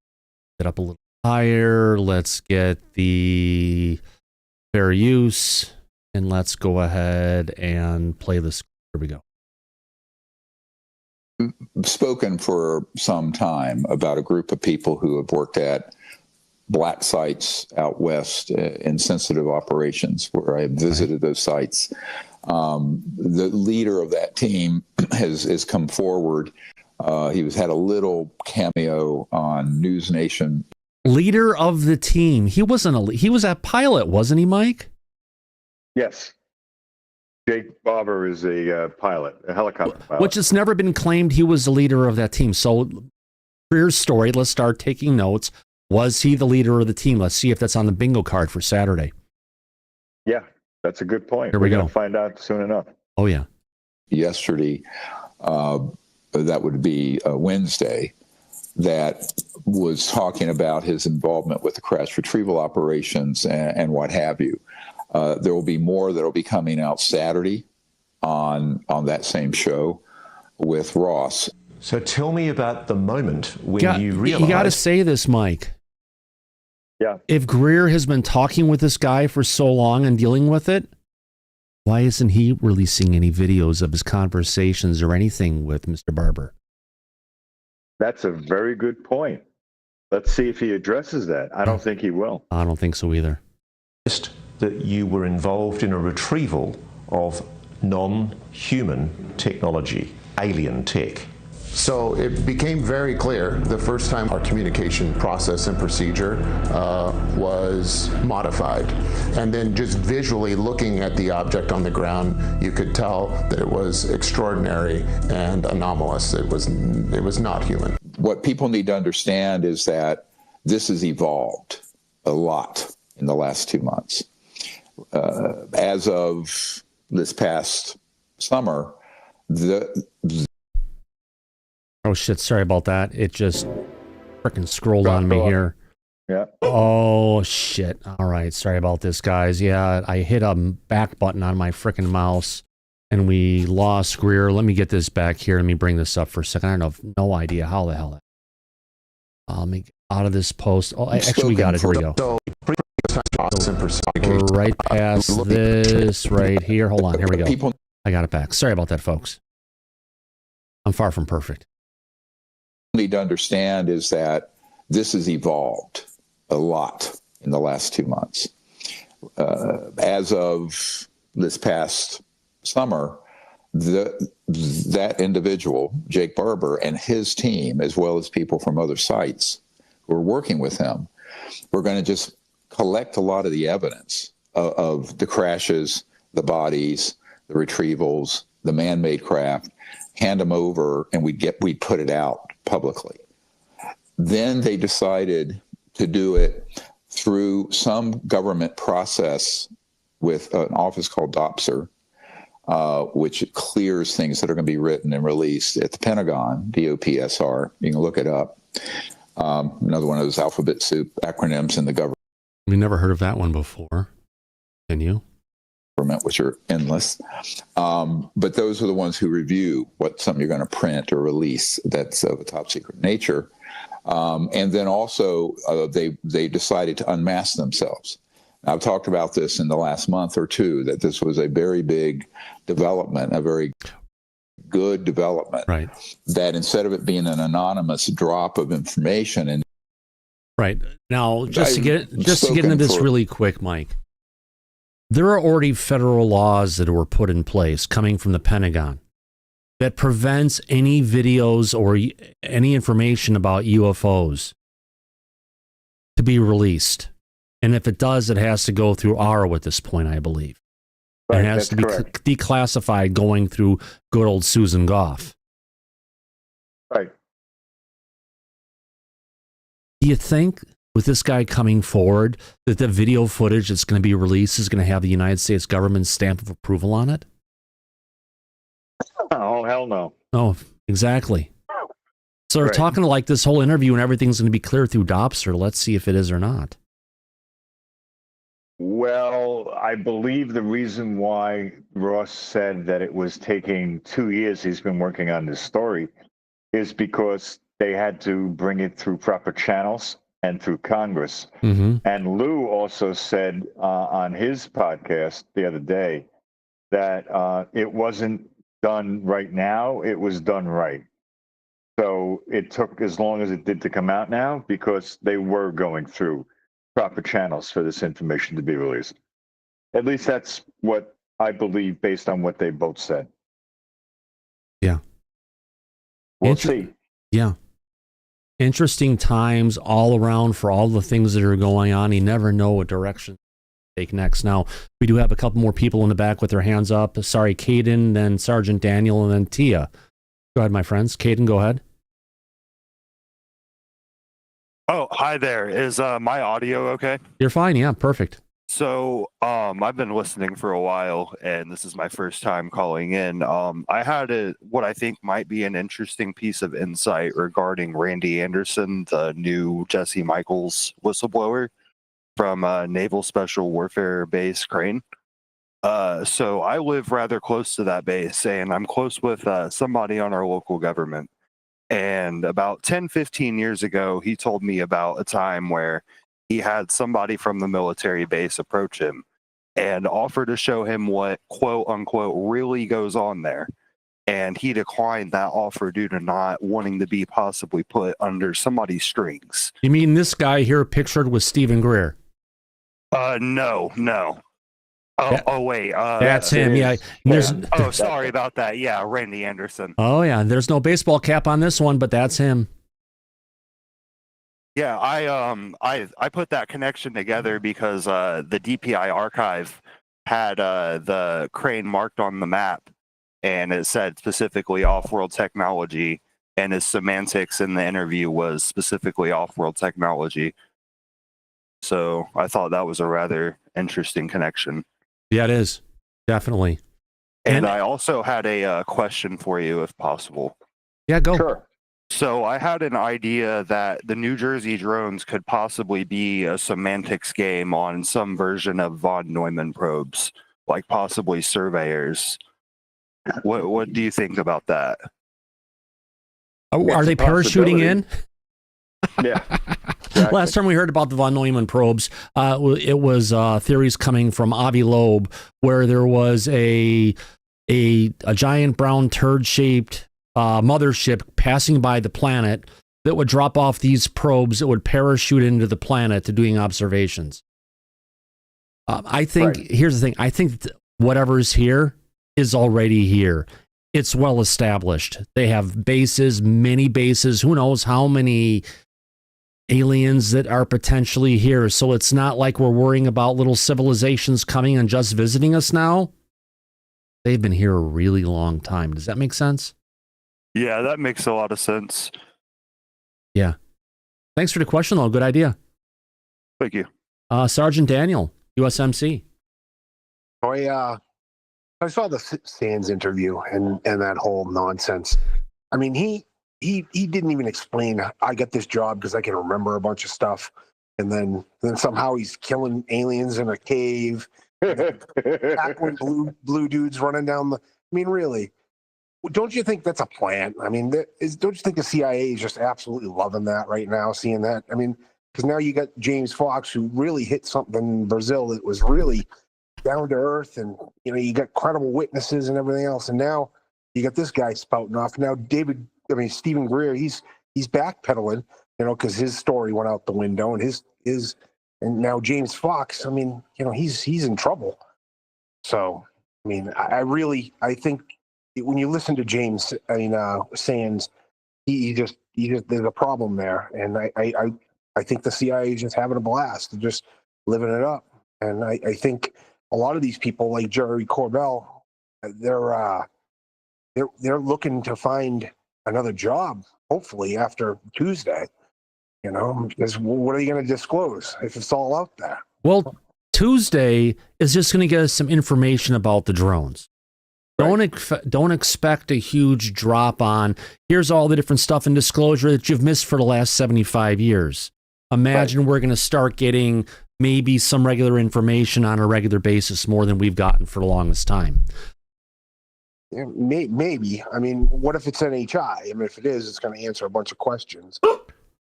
Get up a little higher. Let's get the fair use, and let's go ahead and play this. Here we go. Spoken for some time about a group of people who have worked at black sites out west in sensitive operations, where I have visited those sites. The leader of that team has come forward. He had a little cameo on News Nation. Leader of the team. He was a pilot, wasn't he, Mike? Yes. Jacob Barber is a pilot, a helicopter pilot. Which has never been claimed he was the leader of that team. So, Greer's story, let's start taking notes. Was he the leader of the team? Let's see if that's on the bingo card for Saturday. Yeah, that's a good point. Here we go. We're going to find out soon enough. Oh, yeah. Yesterday, that would be Wednesday, that was talking about his involvement with the crash retrieval operations and what have you. There will be more that will be coming out Saturday on that same show with Ross. So tell me about the moment when you realized... You got to say this, Mike. Yeah. If Greer has been talking with this guy for so long and dealing with it, why isn't he releasing any videos of his conversations or anything with Mr. Barber? That's a very good point. Let's see if he addresses that. I don't think he will. I don't think so either. That you were involved in a retrieval of non-human technology, alien tech. So it became very clear the first time our communication process and procedure was modified. And then just visually looking at the object on the ground, you could tell that it was extraordinary and anomalous. It was not human. What people need to understand is that this has evolved a lot in the last 2 months. As of this past summer, Oh shit, sorry about that. It just freaking scrolled on me here. Yeah. Oh shit. All right, sorry about this, guys. Yeah, I hit a back button on my freaking mouse and we lost Greer. Let me get this back here. Let me bring this up for a second. I don't have no idea how the hell that. Let me get out of this post. Oh, actually, we got it. Here we go. We're right past this right here. Hold on. Here we go. I got it back. Sorry about that, folks. I'm far from perfect. Need to understand is that this has evolved a lot in the last 2 months. As of this past summer, that individual, Jake Barber, and his team, as well as people from other sites who are working with him, we're going to just collect a lot of the evidence of the crashes, the bodies, the retrievals, the man-made craft, hand them over, and we'd put it out publicly. Then they decided to do it through some government process with an office called DOPSR, which clears things that are going to be written and released at the Pentagon, DOPSR. You can look it up. Another one of those alphabet soup acronyms in the government. We never heard of that one before. Can you? Which are endless. But those are the ones who review what something you're going to print or release that's of a top secret nature. And then also they decided to unmask themselves. Now, I've talked about this in the last month or two, that this was a very big development, a very good development. Right. That instead of it being an anonymous drop of information and right. Now, just to get into this really quick, Mike. There are already federal laws that were put in place coming from the Pentagon that prevents any videos or any information about UFOs to be released. And if it does, it has to go through AARO at this point, I believe. Right, it has to be declassified going through good old Susan Goff. Right. Do you think with this guy coming forward that the video footage that's going to be released is going to have the United States government's stamp of approval on it? Oh, hell no. Oh, exactly. So they're talking like this whole interview and everything's going to be clear through DOPSR. Let's see if it is or not. Well, I believe the reason why Ross said that it was taking 2 years he's been working on this story is because they had to bring it through proper channels and through Congress. Mm-hmm. And Lou also said on his podcast the other day that it wasn't done right now, it was done right. So it took as long as it did to come out now because they were going through proper channels for this information to be released. At least that's what I believe based on what they both said. Yeah. We'll see. Yeah. Interesting times all around for all the things that are going on. You never know what direction to take next. Now, we do have a couple more people in the back with their hands up. Sorry, Caden, then Sergeant Daniel, and then Tia. Go ahead, my friends. Caden, go ahead. Oh, hi there. Is my audio okay? You're fine. Yeah, perfect. So, I've been listening for a while, and this is my first time calling in. I had what I think might be an interesting piece of insight regarding Randy Anderson, the new Jesse Michaels whistleblower from Naval Special Warfare Base Crane. So I live rather close to that base, and I'm close with somebody on our local government. And about 10, 15 years ago, he told me about a time where he had somebody from the military base approach him and offer to show him what, quote unquote, really goes on there. And he declined that offer due to not wanting to be possibly put under somebody's strings. You mean this guy here pictured with Stephen Greer? No. Wait. That's him. Yeah. Sorry about that. Yeah, Randy Anderson. Oh yeah. There's no baseball cap on this one, but that's him. Yeah, I put that connection together because the DPI archive had the crane marked on the map, and it said specifically off-world technology, and his semantics in the interview was specifically off-world technology. So I thought that was a rather interesting connection. Yeah, it is. Definitely. And I also had a question for you, if possible. Yeah, go. Sure. So I had an idea that the New Jersey drones could possibly be a semantics game on some version of von Neumann probes, like possibly surveyors. What do you think about that? Are they parachuting in? Yeah. Exactly. Last time we heard about the von Neumann probes, it was theories coming from Avi Loeb, where there was a giant brown turd-shaped mothership passing by the planet that would drop off these probes that would parachute into the planet to doing observations. I think, here's the thing, I think whatever's here is already here. It's well established. They have bases, many bases, who knows how many aliens that are potentially here. So it's not like we're worrying about little civilizations coming and just visiting us now. They've been here a really long time. Does that make sense? Yeah, that makes a lot of sense. Yeah. Thanks for the question, though. Good idea. Thank you. Sergeant Daniel, USMC. I saw the Sands interview and that whole nonsense. I mean, he didn't even explain, I got this job because I can remember a bunch of stuff. And then somehow he's killing aliens in a cave. Tackling blue dudes running down the... I mean, really, don't you think that's a plan? I mean, don't you think the CIA is just absolutely loving that right now, seeing that? I mean, because now you got James Fox, who really hit something in Brazil that was really down to earth, and you got credible witnesses and everything else, and now you got this guy spouting off. Now Stephen Greer, he's backpedaling, because his story went out the window, and and now James Fox, I mean, he's in trouble. So, I mean, I think when you listen to James, Sands, he just there's a problem there, and I think the CIA is just having a blast, they're just living it up, and I think a lot of these people like Jerry Corbell, they're looking to find another job, hopefully after Tuesday. Because what are you going to disclose if it's all out there? Well, Tuesday is just going to get us some information about the drones. Right. Don't expect a huge drop on, here's all the different stuff in disclosure that you've missed for the last 75 years. Imagine we're going to start getting maybe some regular information on a regular basis, more than we've gotten for the longest time. Yeah, maybe. I mean, what if it's NHI? I mean, if it is, it's going to answer a bunch of questions.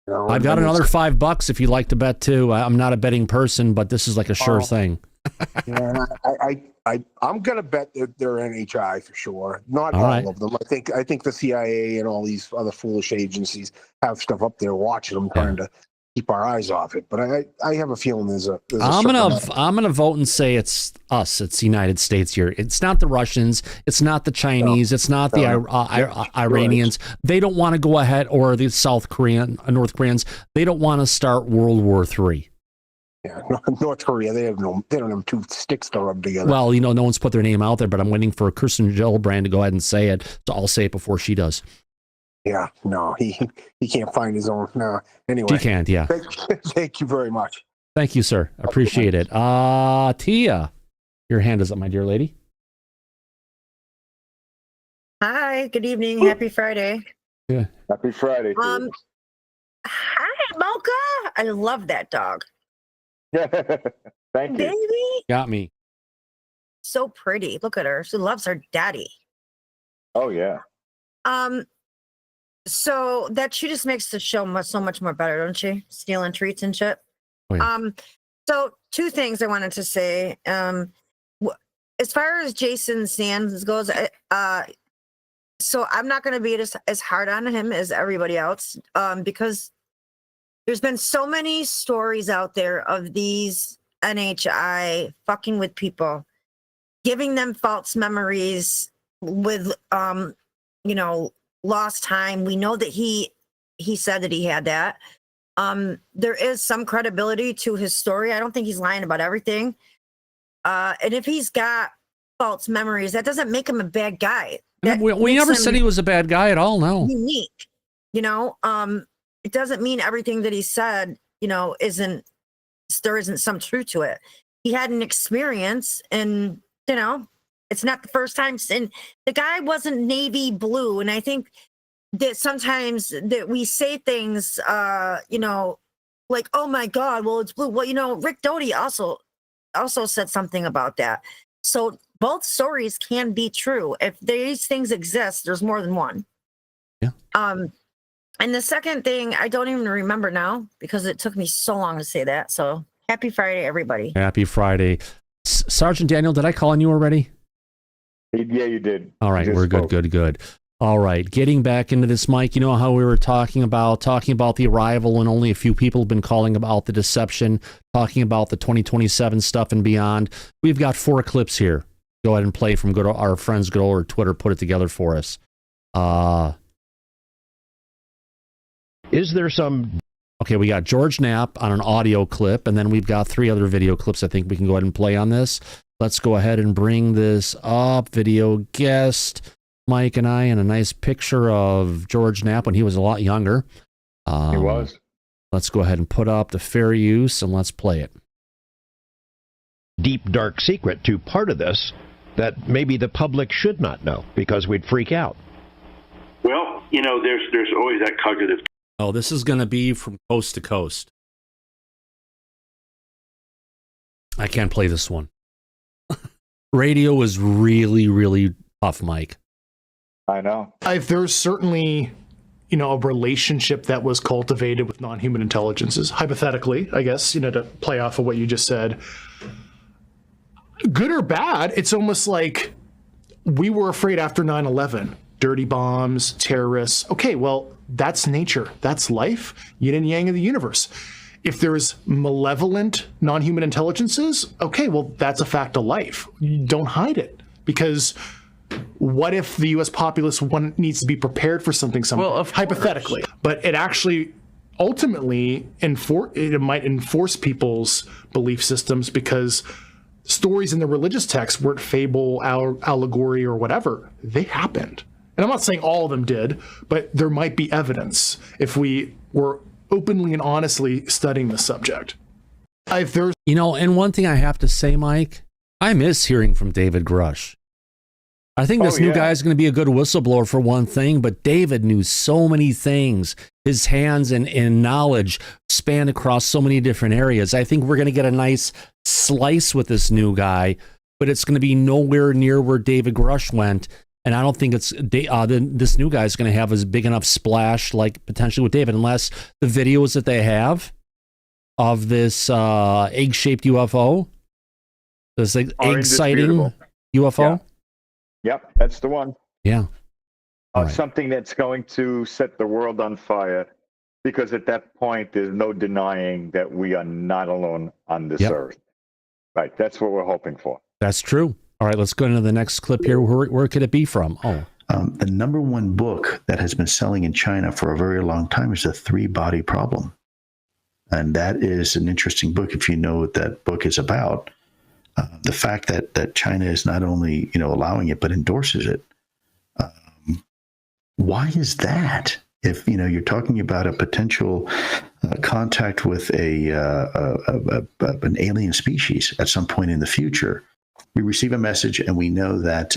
I've got another $5 if you'd like to bet too. I'm not a betting person, but this is like a sure thing. Yeah, I'm going to bet that they're NHI for sure. Not all of them. I think the CIA and all these other foolish agencies have stuff up there watching them, trying to keep our eyes off it. But I have a feeling there's a I'm gonna vote and say it's us. It's the United States here. It's not the Russians. It's not the Chinese. It's not the Iranians. They don't want to go ahead, or the North Koreans. They don't want to start World War III. Yeah, North Korea. They don't have two sticks to rub together. Well, no one's put their name out there, but I'm waiting for Kirsten Gillibrand to go ahead and say it. So I'll say it before she does. Yeah, no, he can't find his own. No, anyway. She can't, yeah. Thank you very much. Thank you, sir. Appreciate it. Tia, your hand is up, my dear lady. Hi, good evening. Happy Friday. Yeah. Happy Friday. Hi, Mocha. I love that dog. Thank you. Baby. Got me. So pretty. Look at her. She loves her daddy. Oh, yeah. So that she just makes the show so much more better, don't she? Stealing treats and shit. Oh, yeah. So two things I wanted to say. As far as Jason Sands goes, so I'm not going to be as hard on him as everybody else, because there's been so many stories out there of these NHI fucking with people giving them false memories with, lost time. We know that he said that he had that. There is some credibility to his story. I don't think he's lying about everything. And if he's got false memories, that doesn't make him a bad guy. We never said he was a bad guy at all. No. Unique. It doesn't mean everything that he said, there isn't some truth to it. He had an experience, and, it's not the first time. And the guy wasn't navy blue. And I think that sometimes that we say things, like, oh my God, well, it's blue. Well, Rick Doty also said something about that. So both stories can be true. If these things exist, there's more than one. Yeah. And the second thing, I don't even remember now because it took me so long to say that. So happy Friday, everybody. Happy Friday. Sergeant Daniel, did I call on you already? Yeah, you did. All right, we're good. All right, getting back into this, Mike, you know how we were talking about the arrival and only a few people have been calling about the deception, talking about the 2027 stuff and beyond. We've got 4 clips here. Go ahead and play from our friends good old Twitter, put it together for us. Is there some... Okay, we got George Knapp on an audio clip, and then we've got 3 other video clips I think we can go ahead and play on this. Let's go ahead and bring this up. Video guest, Mike and I, and a nice picture of George Knapp when he was a lot younger. He was. Let's go ahead and put up the fair use, and let's play it. Deep, dark secret to part of this that maybe the public should not know because we'd freak out. Well, there's always that cognitive. Oh, this is going to be from coast to coast. I can't play this one. Radio is really, really tough, Mike. I know. There's certainly, a relationship that was cultivated with non-human intelligences, hypothetically, I guess, to play off of what you just said. Good or bad, it's almost like we were afraid after 9/11. Dirty bombs, terrorists. Okay, well, that's nature. That's life. Yin and yang of the universe. If there's malevolent non-human intelligences, okay, well, that's a fact of life. You don't hide it. Because what if the U.S. populace needs to be prepared for something hypothetically? But it actually ultimately it might enforce people's belief systems because stories in the religious text weren't fable, allegory, or whatever. They happened. And I'm not saying all of them did, but there might be evidence if we were openly and honestly studying the subject. And one thing I have to say, Mike, I miss hearing from David Grush. I think this new guy is going to be a good whistleblower for one thing, but David knew so many things. His hands and knowledge span across so many different areas. I think we're going to get a nice slice with this new guy, but it's going to be nowhere near where David Grush went. And I don't think this new guy is going to have as big enough splash like potentially with David, unless the videos that they have of this egg-shaped UFO, this egg sighting UFO. Yep, that's the one. Yeah. Something that's going to set the world on fire, because at that point, there's no denying that we are not alone on this earth. Right, that's what we're hoping for. That's true. All right, let's go into the next clip here. Where could it be from? The number one book that has been selling in China for a very long time is The 3-Body Problem. And that is an interesting book if you know what that book is about. The fact that China is not only allowing it, but endorses it. Why is that? If you're talking about a potential contact with an alien species at some point in the future, we receive a message and we know that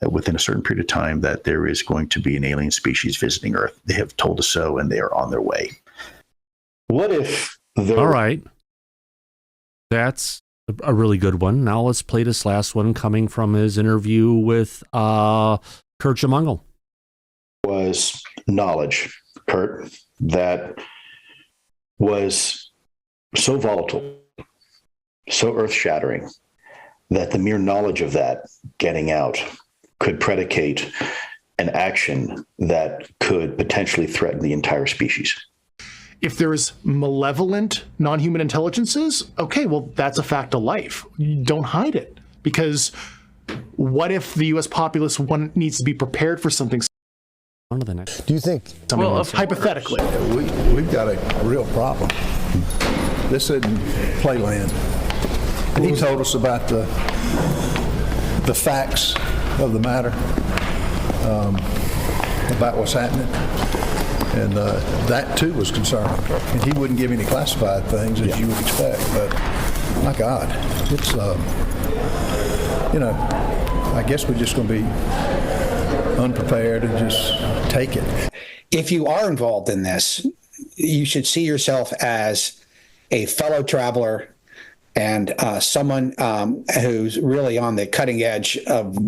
within a certain period of time that there is going to be an alien species visiting Earth. They have told us so, and they are on their way. What if All right. That's a really good one. Now let's play this last one coming from his interview with Kurt Jamungal. Was knowledge, Kurt, that was so volatile, so earth-shattering, that the mere knowledge of that getting out could predicate an action that could potentially threaten the entire species. If there's malevolent non-human intelligences, okay, well, that's a fact of life. You don't hide it. Because what if the U.S. populace needs to be prepared for something? On to the next. Do you think? Hypothetically, we've got a real problem. This isn't playland. And he told us about the facts of the matter, about what's happening. And that, too, was concerning. And he wouldn't give any classified things, as you would expect. But, my God, it's, I guess we're just going to be unprepared and just take it. If you are involved in this, you should see yourself as a fellow traveler and someone who's really on the cutting edge of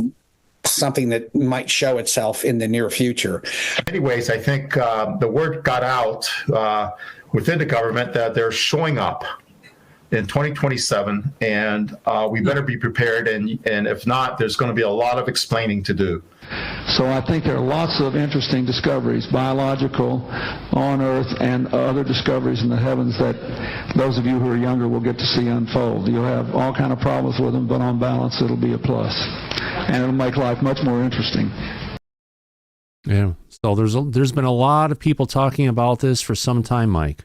something that might show itself in the near future. Anyways, I think the word got out within the government that they're showing up in 2027, and we better be prepared, and if not, there's going to be a lot of explaining to do. So I think there are lots of interesting discoveries, biological, on Earth, and other discoveries in the heavens that those of you who are younger will get to see unfold. You'll have all kind of problems with them, but on balance, it'll be a plus. And it'll make life much more interesting. Yeah. So there's been a lot of people talking about this for some time, Mike.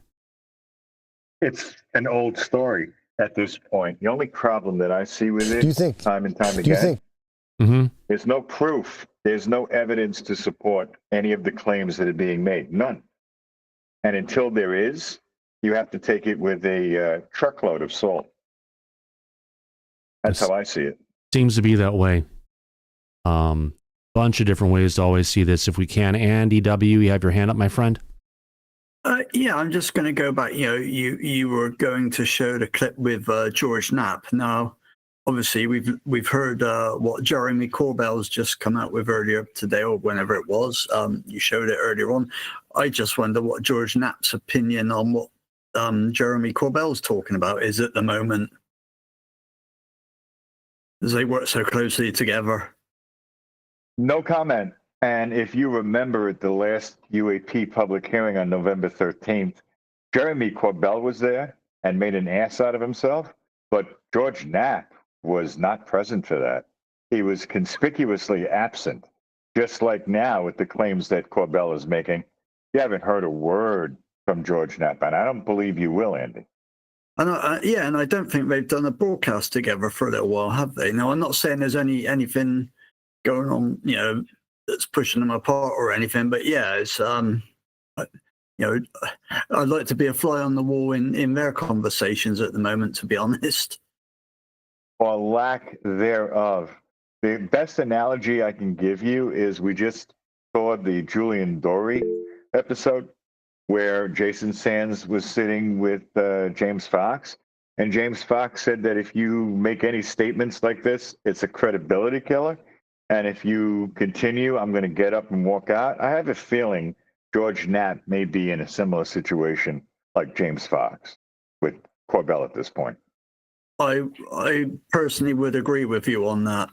It's an old story at this point. The only problem that I see with it, Do you think? time and time Do you again, think? there's no proof. There's no evidence to support any of the claims that are being made. None. And until there is, you have to take it with a truckload of salt. That's how I see it. Seems to be that way. Bunch of different ways to always see this if we can. Andy W., you have your hand up, my friend? Yeah, I'm just going to go back. You were going to show the clip with George Knapp. Now, obviously, we've heard what Jeremy Corbell's just come out with earlier today or whenever it was. You showed it earlier on. I just wonder what George Knapp's opinion on what Jeremy Corbell's talking about is at the moment, as they work so closely together. No comment. And if you remember at the last UAP public hearing on November 13th, Jeremy Corbell was there and made an ass out of himself, but George Knapp was not present for that. He was conspicuously absent, just like now with the claims that Corbell is making. You haven't heard a word from George Knapp, and I don't believe you will, Andy. Yeah, and I don't think they've done a broadcast together for a little while, have they? No, I'm not saying there's anything going on, that's pushing them apart or anything, but yeah, it's I'd like to be a fly on the wall in their conversations at the moment, to be honest. Or lack thereof. The best analogy I can give you is we just saw the Julian Dory episode where Jason Sands was sitting with James Fox, and James Fox said that if you make any statements like this, it's a credibility killer. And if you continue, I'm going to get up and walk out. I have a feeling George Knapp may be in a similar situation like James Fox with Corbell at this point. I personally would agree with you on that.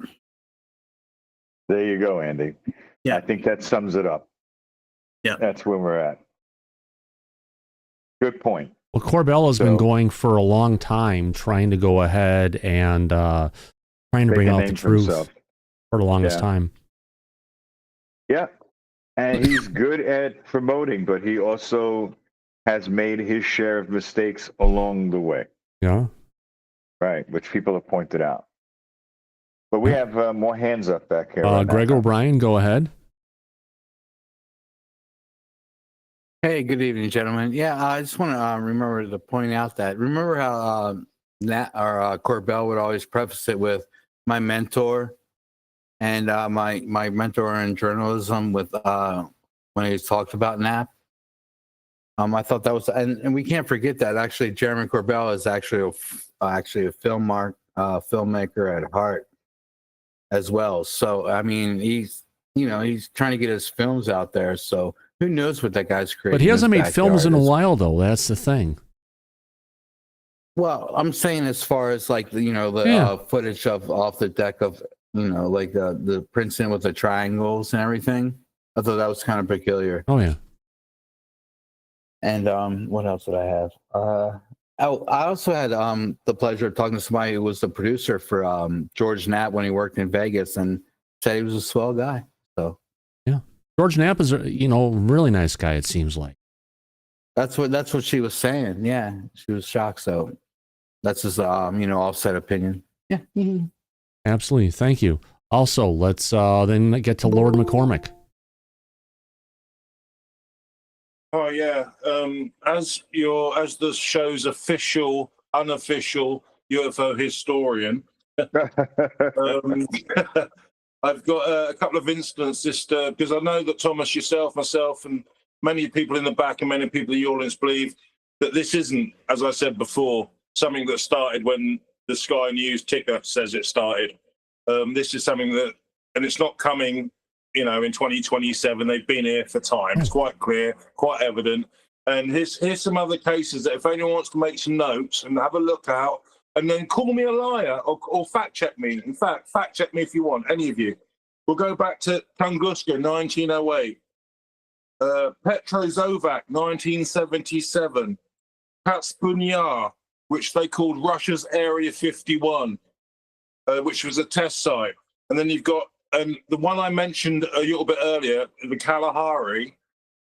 There you go, Andy. Yeah. I think that sums it up. Yeah. That's where we're at. Good point. Well, Corbell has been going for a long time, trying to go ahead and trying to bring out the truth for the longest time. Yeah. And he's good at promoting, but he also has made his share of mistakes along the way. Yeah. Right, which people have pointed out. But we have more hands up back here. Greg O'Brien, go ahead. Hey, good evening, gentlemen. Yeah, I just want to remember to point out that how Corbell would always preface it with my mentor and my mentor in journalism with when he talked about Knapp. I thought that was, and we can't forget that actually Jeremy Corbell is actually a filmmaker at heart as well. So I mean, he's trying to get his films out there. So who knows what that guy's creating? But he hasn't made films in a while, though. That's the thing. Well, I'm saying as far as like footage of off the deck of like the Princeton with the triangles and everything. I thought that was kind of peculiar. Oh yeah. And what else did I have? I also had the pleasure of talking to somebody who was the producer for George Knapp when he worked in Vegas, and said he was a swell guy. So yeah, George Knapp is a really nice guy. It seems like that's what she was saying. Yeah, she was shocked. So that's his offset opinion. Yeah, absolutely. Thank you. Also, let's then get to Lord McCormick. Oh yeah. As the show's official, unofficial UFO historian, I've got a couple of instances because I know that Thomas, yourself, myself, and many people in the back and many people in the audience believe that this isn't, as I said before, something that started when the Sky News ticker says it started. This is something that, and it's not coming, in 2027. They've been here for time. It's quite clear, quite evident. And here's some other cases that if anyone wants to make some notes and have a look out, and then call me a liar or fact check me. In fact, fact check me if you want, any of you. We'll go back to Tunguska, 1908. Petrozovac, 1977. Patspunyar, which they called Russia's Area 51, which was a test site. And then you've got the one I mentioned a little bit earlier, the Kalahari,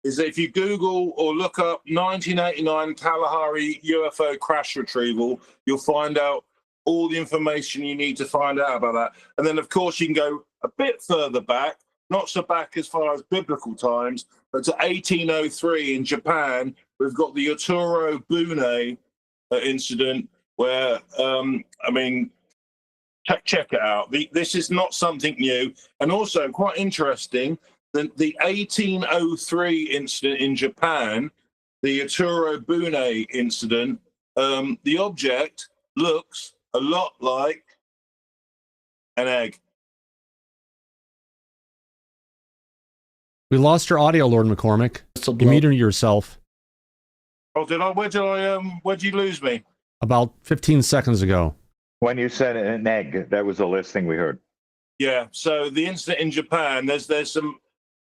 is that if you Google or look up 1989 Kalahari UFO crash retrieval, you'll find out all the information you need to find out about that. And then, of course, you can go a bit further back, not so back as far as biblical times, but to 1803 in Japan. We've got the Otoro Bune incident where, check it out. This is not something new. And also, quite interesting, the 1803 incident in Japan, the Otoro Bune incident, the object looks a lot like an egg. We lost your audio, Lord McCormick. You muted yourself. Oh, did I? Where'd you lose me? About 15 seconds ago. When you said an egg, that was the last thing we heard. Yeah. So the incident in Japan, there's some.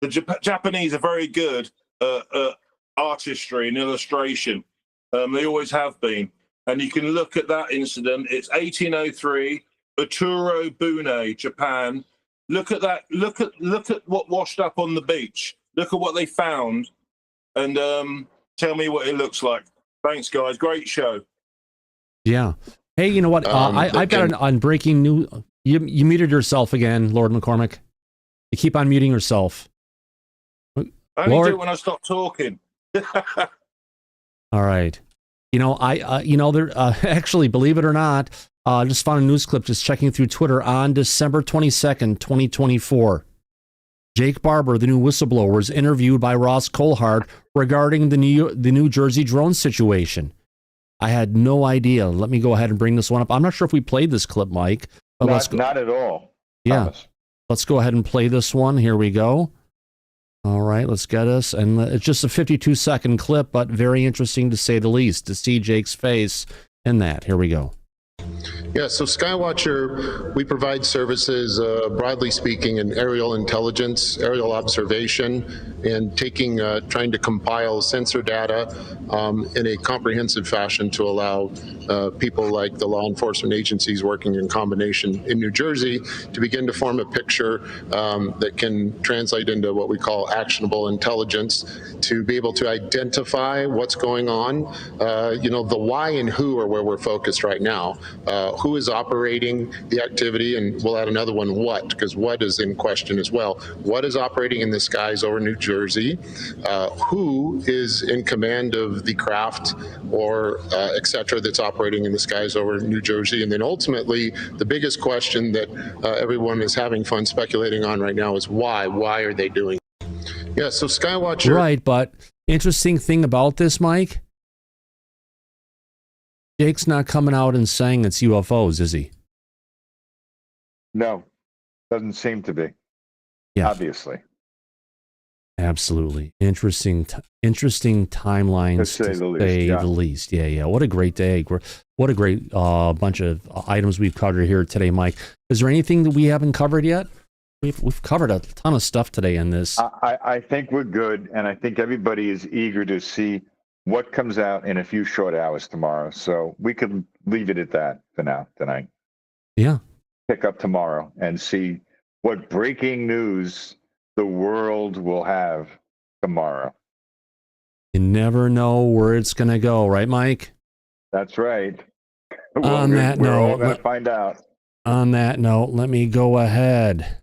The Japanese are very good at artistry and illustration. They always have been. And you can look at that incident. It's 1803, Otoro Bune, Japan. Look at that. Look at what washed up on the beach. Look at what they found, and tell me what it looks like. Thanks, guys. Great show. Yeah. Hey, you know what? I've got on breaking news. You muted yourself again, Lord McCormick. You keep on muting yourself. I only do it when I stop talking. All right. There actually, believe it or not, I just found a news clip just checking through Twitter on December 22nd, 2024. Jake Barber, the new whistleblower, was interviewed by Ross Coulthart regarding the New Jersey drone situation. I had no idea. Let me go ahead and bring this one up. I'm not sure if we played this clip, Mike. But not at all. Yeah. Thomas. Let's go ahead and play this one. Here we go. All right, let's get us. And it's just a 52-second clip, but very interesting to say the least, to see Jake's face in that. Here we go. Yeah, so Skywatcher, we provide services, broadly speaking, in aerial intelligence, aerial observation, and trying to compile sensor data in a comprehensive fashion to allow people like the law enforcement agencies working in combination in New Jersey to begin to form a picture that can translate into what we call actionable intelligence, to be able to identify what's going on. The why and who are where we're focused right now. Who is operating the activity, and we'll add another one, what, because what is in question as well. What is operating in the skies over New Jersey? Who is in command of the craft or et cetera that's operating in the skies over New Jersey? And then ultimately, the biggest question that everyone is having fun speculating on right now is why? Why are they doing it? Yeah, so Skywatcher... Right, but interesting thing about this, Mike, Jake's not coming out and saying it's UFOs, is he? No, doesn't seem to be. Yeah, obviously. Absolutely interesting timelines to say the least. Yeah. What a great day! What a great bunch of items we've covered here today, Mike. Is there anything that we haven't covered yet? We've covered a ton of stuff today in this. I think we're good, and I think everybody is eager to see what comes out in a few short hours tomorrow. So we could leave it at that for now tonight. Yeah. Pick up tomorrow and see what breaking news the world will have tomorrow. You never know where it's going to go, right, Mike? That's right. On that we're all note, going to find out. On that note, let me go ahead.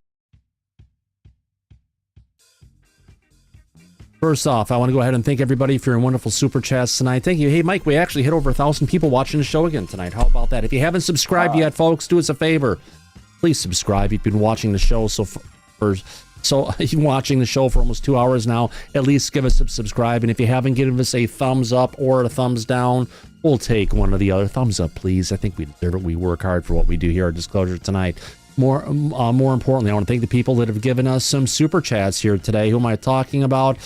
First off, I want to go ahead and thank everybody for your wonderful super chats tonight. Thank you. Hey, Mike, we actually hit over 1,000 people watching the show again tonight. How about that? If you haven't subscribed yet, folks, do us a favor. Please subscribe. You've been watching the show you've been watching the show for almost 2 hours now. At least give us a subscribe. And if you haven't given us a thumbs up or a thumbs down, we'll take one or the other. Thumbs up, please. I think we deserve it. We work hard for what we do here at Disclosure tonight. More importantly, I want to thank the people that have given us some super chats here today. Who am I talking about?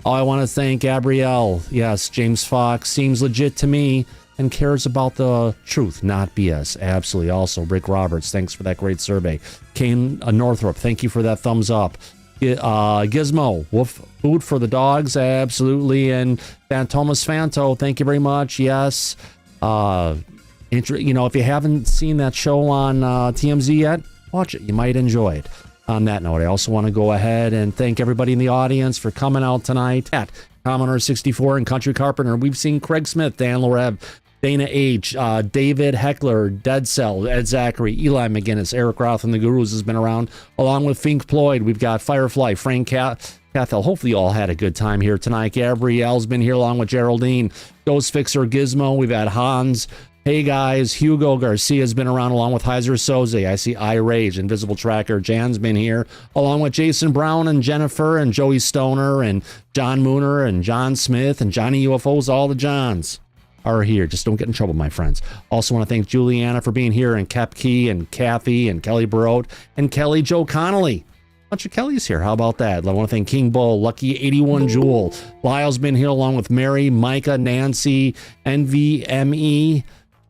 Oh, I want to thank Gabrielle. Yes, James Fox seems legit to me and cares about the truth, not BS. Absolutely. Also, Rick Roberts, thanks for that great survey. Kane Northrop, thank you for that thumbs up. Gizmo, Wolf Food for the Dogs, absolutely. And Thomas Fanto, thank you very much. Yes. If you haven't seen that show on TMZ yet, watch it. You might enjoy it. On that note, I also want to go ahead and thank everybody in the audience for coming out tonight. At Commodore 64 and Country Carpenter, we've seen Craig Smith, Dan Lorev, Dana H., David Heckler, Dead Cell, Ed Zachary, Eli McGinnis, Eric Roth, and the Gurus has been around, along with Fink Floyd. We've got Firefly, Frank Cathell. Hopefully you all had a good time here tonight. Gabrielle's been here along with Geraldine, Ghost Fixer, Gizmo. We've had Hans. Hey guys, Hugo Garcia's been around along with Heiser Soze. I see iRage, Invisible Tracker. Jan's been here along with Jason Brown and Jennifer and Joey Stoner and John Mooner and John Smith and Johnny UFOs. All the Johns are here. Just don't get in trouble, my friends. Also want to thank Juliana for being here and Kep Key and Kathy and Kelly Barot and Kelly Joe Connolly. Bunch of Kellys here. How about that? I want to thank King Bull, Lucky 81 Jewel. Lyle's been here along with Mary, Micah, Nancy, NVME.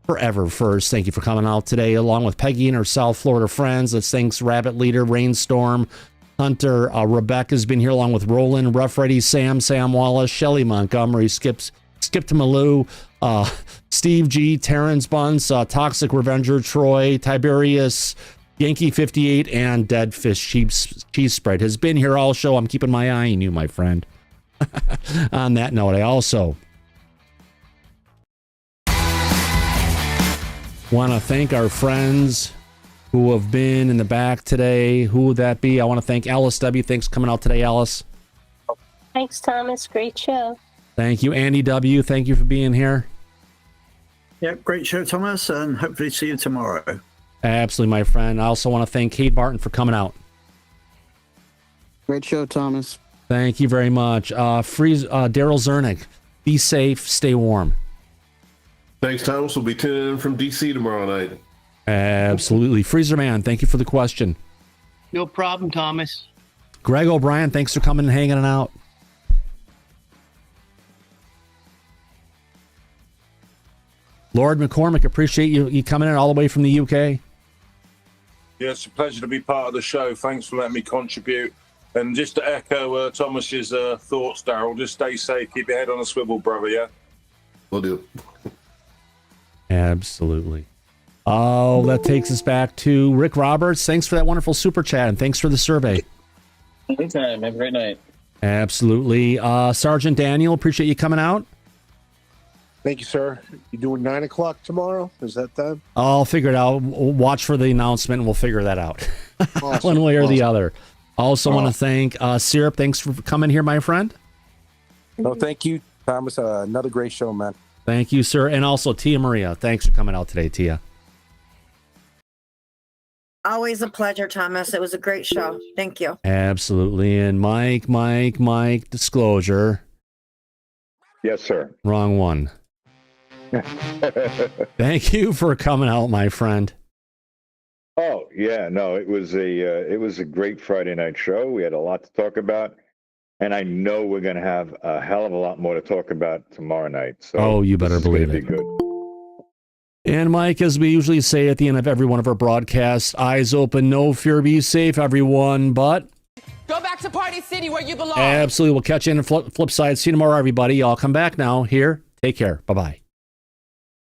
Forever First, thank you for coming out today, along with Peggy and her South Florida friends. Let's thanks Rabbit Leader, Rainstorm, Hunter, Rebecca's been here along with Roland, Rough Ready, Sam Wallace, Shelly Montgomery, Skip to Malou, Steve G, Terrence Bunce, Toxic Revenger, Troy, Tiberius, Yankee 58, and Dead Fish Cheese Spread has been here all show. I'm keeping my eye on you, my friend. On that note, I also want to thank our friends who have been in the back today. Who would that be? I want to thank Alice W. Thanks for coming out today, Alice. Thanks, Thomas. Great show. Thank you. Andy W., thank you for being here. Yeah, great show, Thomas, and hopefully see you tomorrow. Absolutely, my friend. I also want to thank Kate Barton for coming out. Great show, Thomas. Thank you very much. Daryl Zernick, be safe, stay warm. Thanks, Thomas. We'll be tuning in from D.C. tomorrow night. Absolutely. Freezer Man, thank you for the question. No problem, Thomas. Greg O'Brien, thanks for coming and hanging out. Lord McCormick, appreciate you coming in all the way from the UK. Yeah, it's a pleasure to be part of the show. Thanks for letting me contribute. And just to echo Thomas's thoughts, Daryl, just stay safe. Keep your head on a swivel, brother, yeah? Will do. Absolutely. Oh, that takes us back to Rick Roberts. Thanks for that wonderful super chat, and thanks for the survey. Anytime. Have a great night. Absolutely. Sergeant Daniel, appreciate you coming out. Thank you, sir. You doing 9 o'clock tomorrow? Is that time? I'll figure it out. Watch for the announcement, and we'll figure that out. Awesome. One way or the other. Also want to thank Syrup. Thanks for coming here, my friend. No, thank you, Thomas. Another great show, man. Thank you, sir. And also Tia Maria. Thanks for coming out today, Tia. Always a pleasure, Thomas. It was a great show. Thank you. Absolutely. And Mike, Disclosure. Yes, sir. Wrong one. Thank you for coming out, my friend. Oh, yeah, no, it was a great Friday night show. We had a lot to talk about, and I know we're going to have a hell of a lot more to talk about tomorrow night. So you better believe it. Good. And Mike, as we usually say at the end of every one of our broadcasts, eyes open, no fear, be safe, everyone, but Go back back to Party City where you belong. Absolutely. We'll catch you in the flip side. See you tomorrow, everybody. Y'all come back now here. Take care. Bye-bye.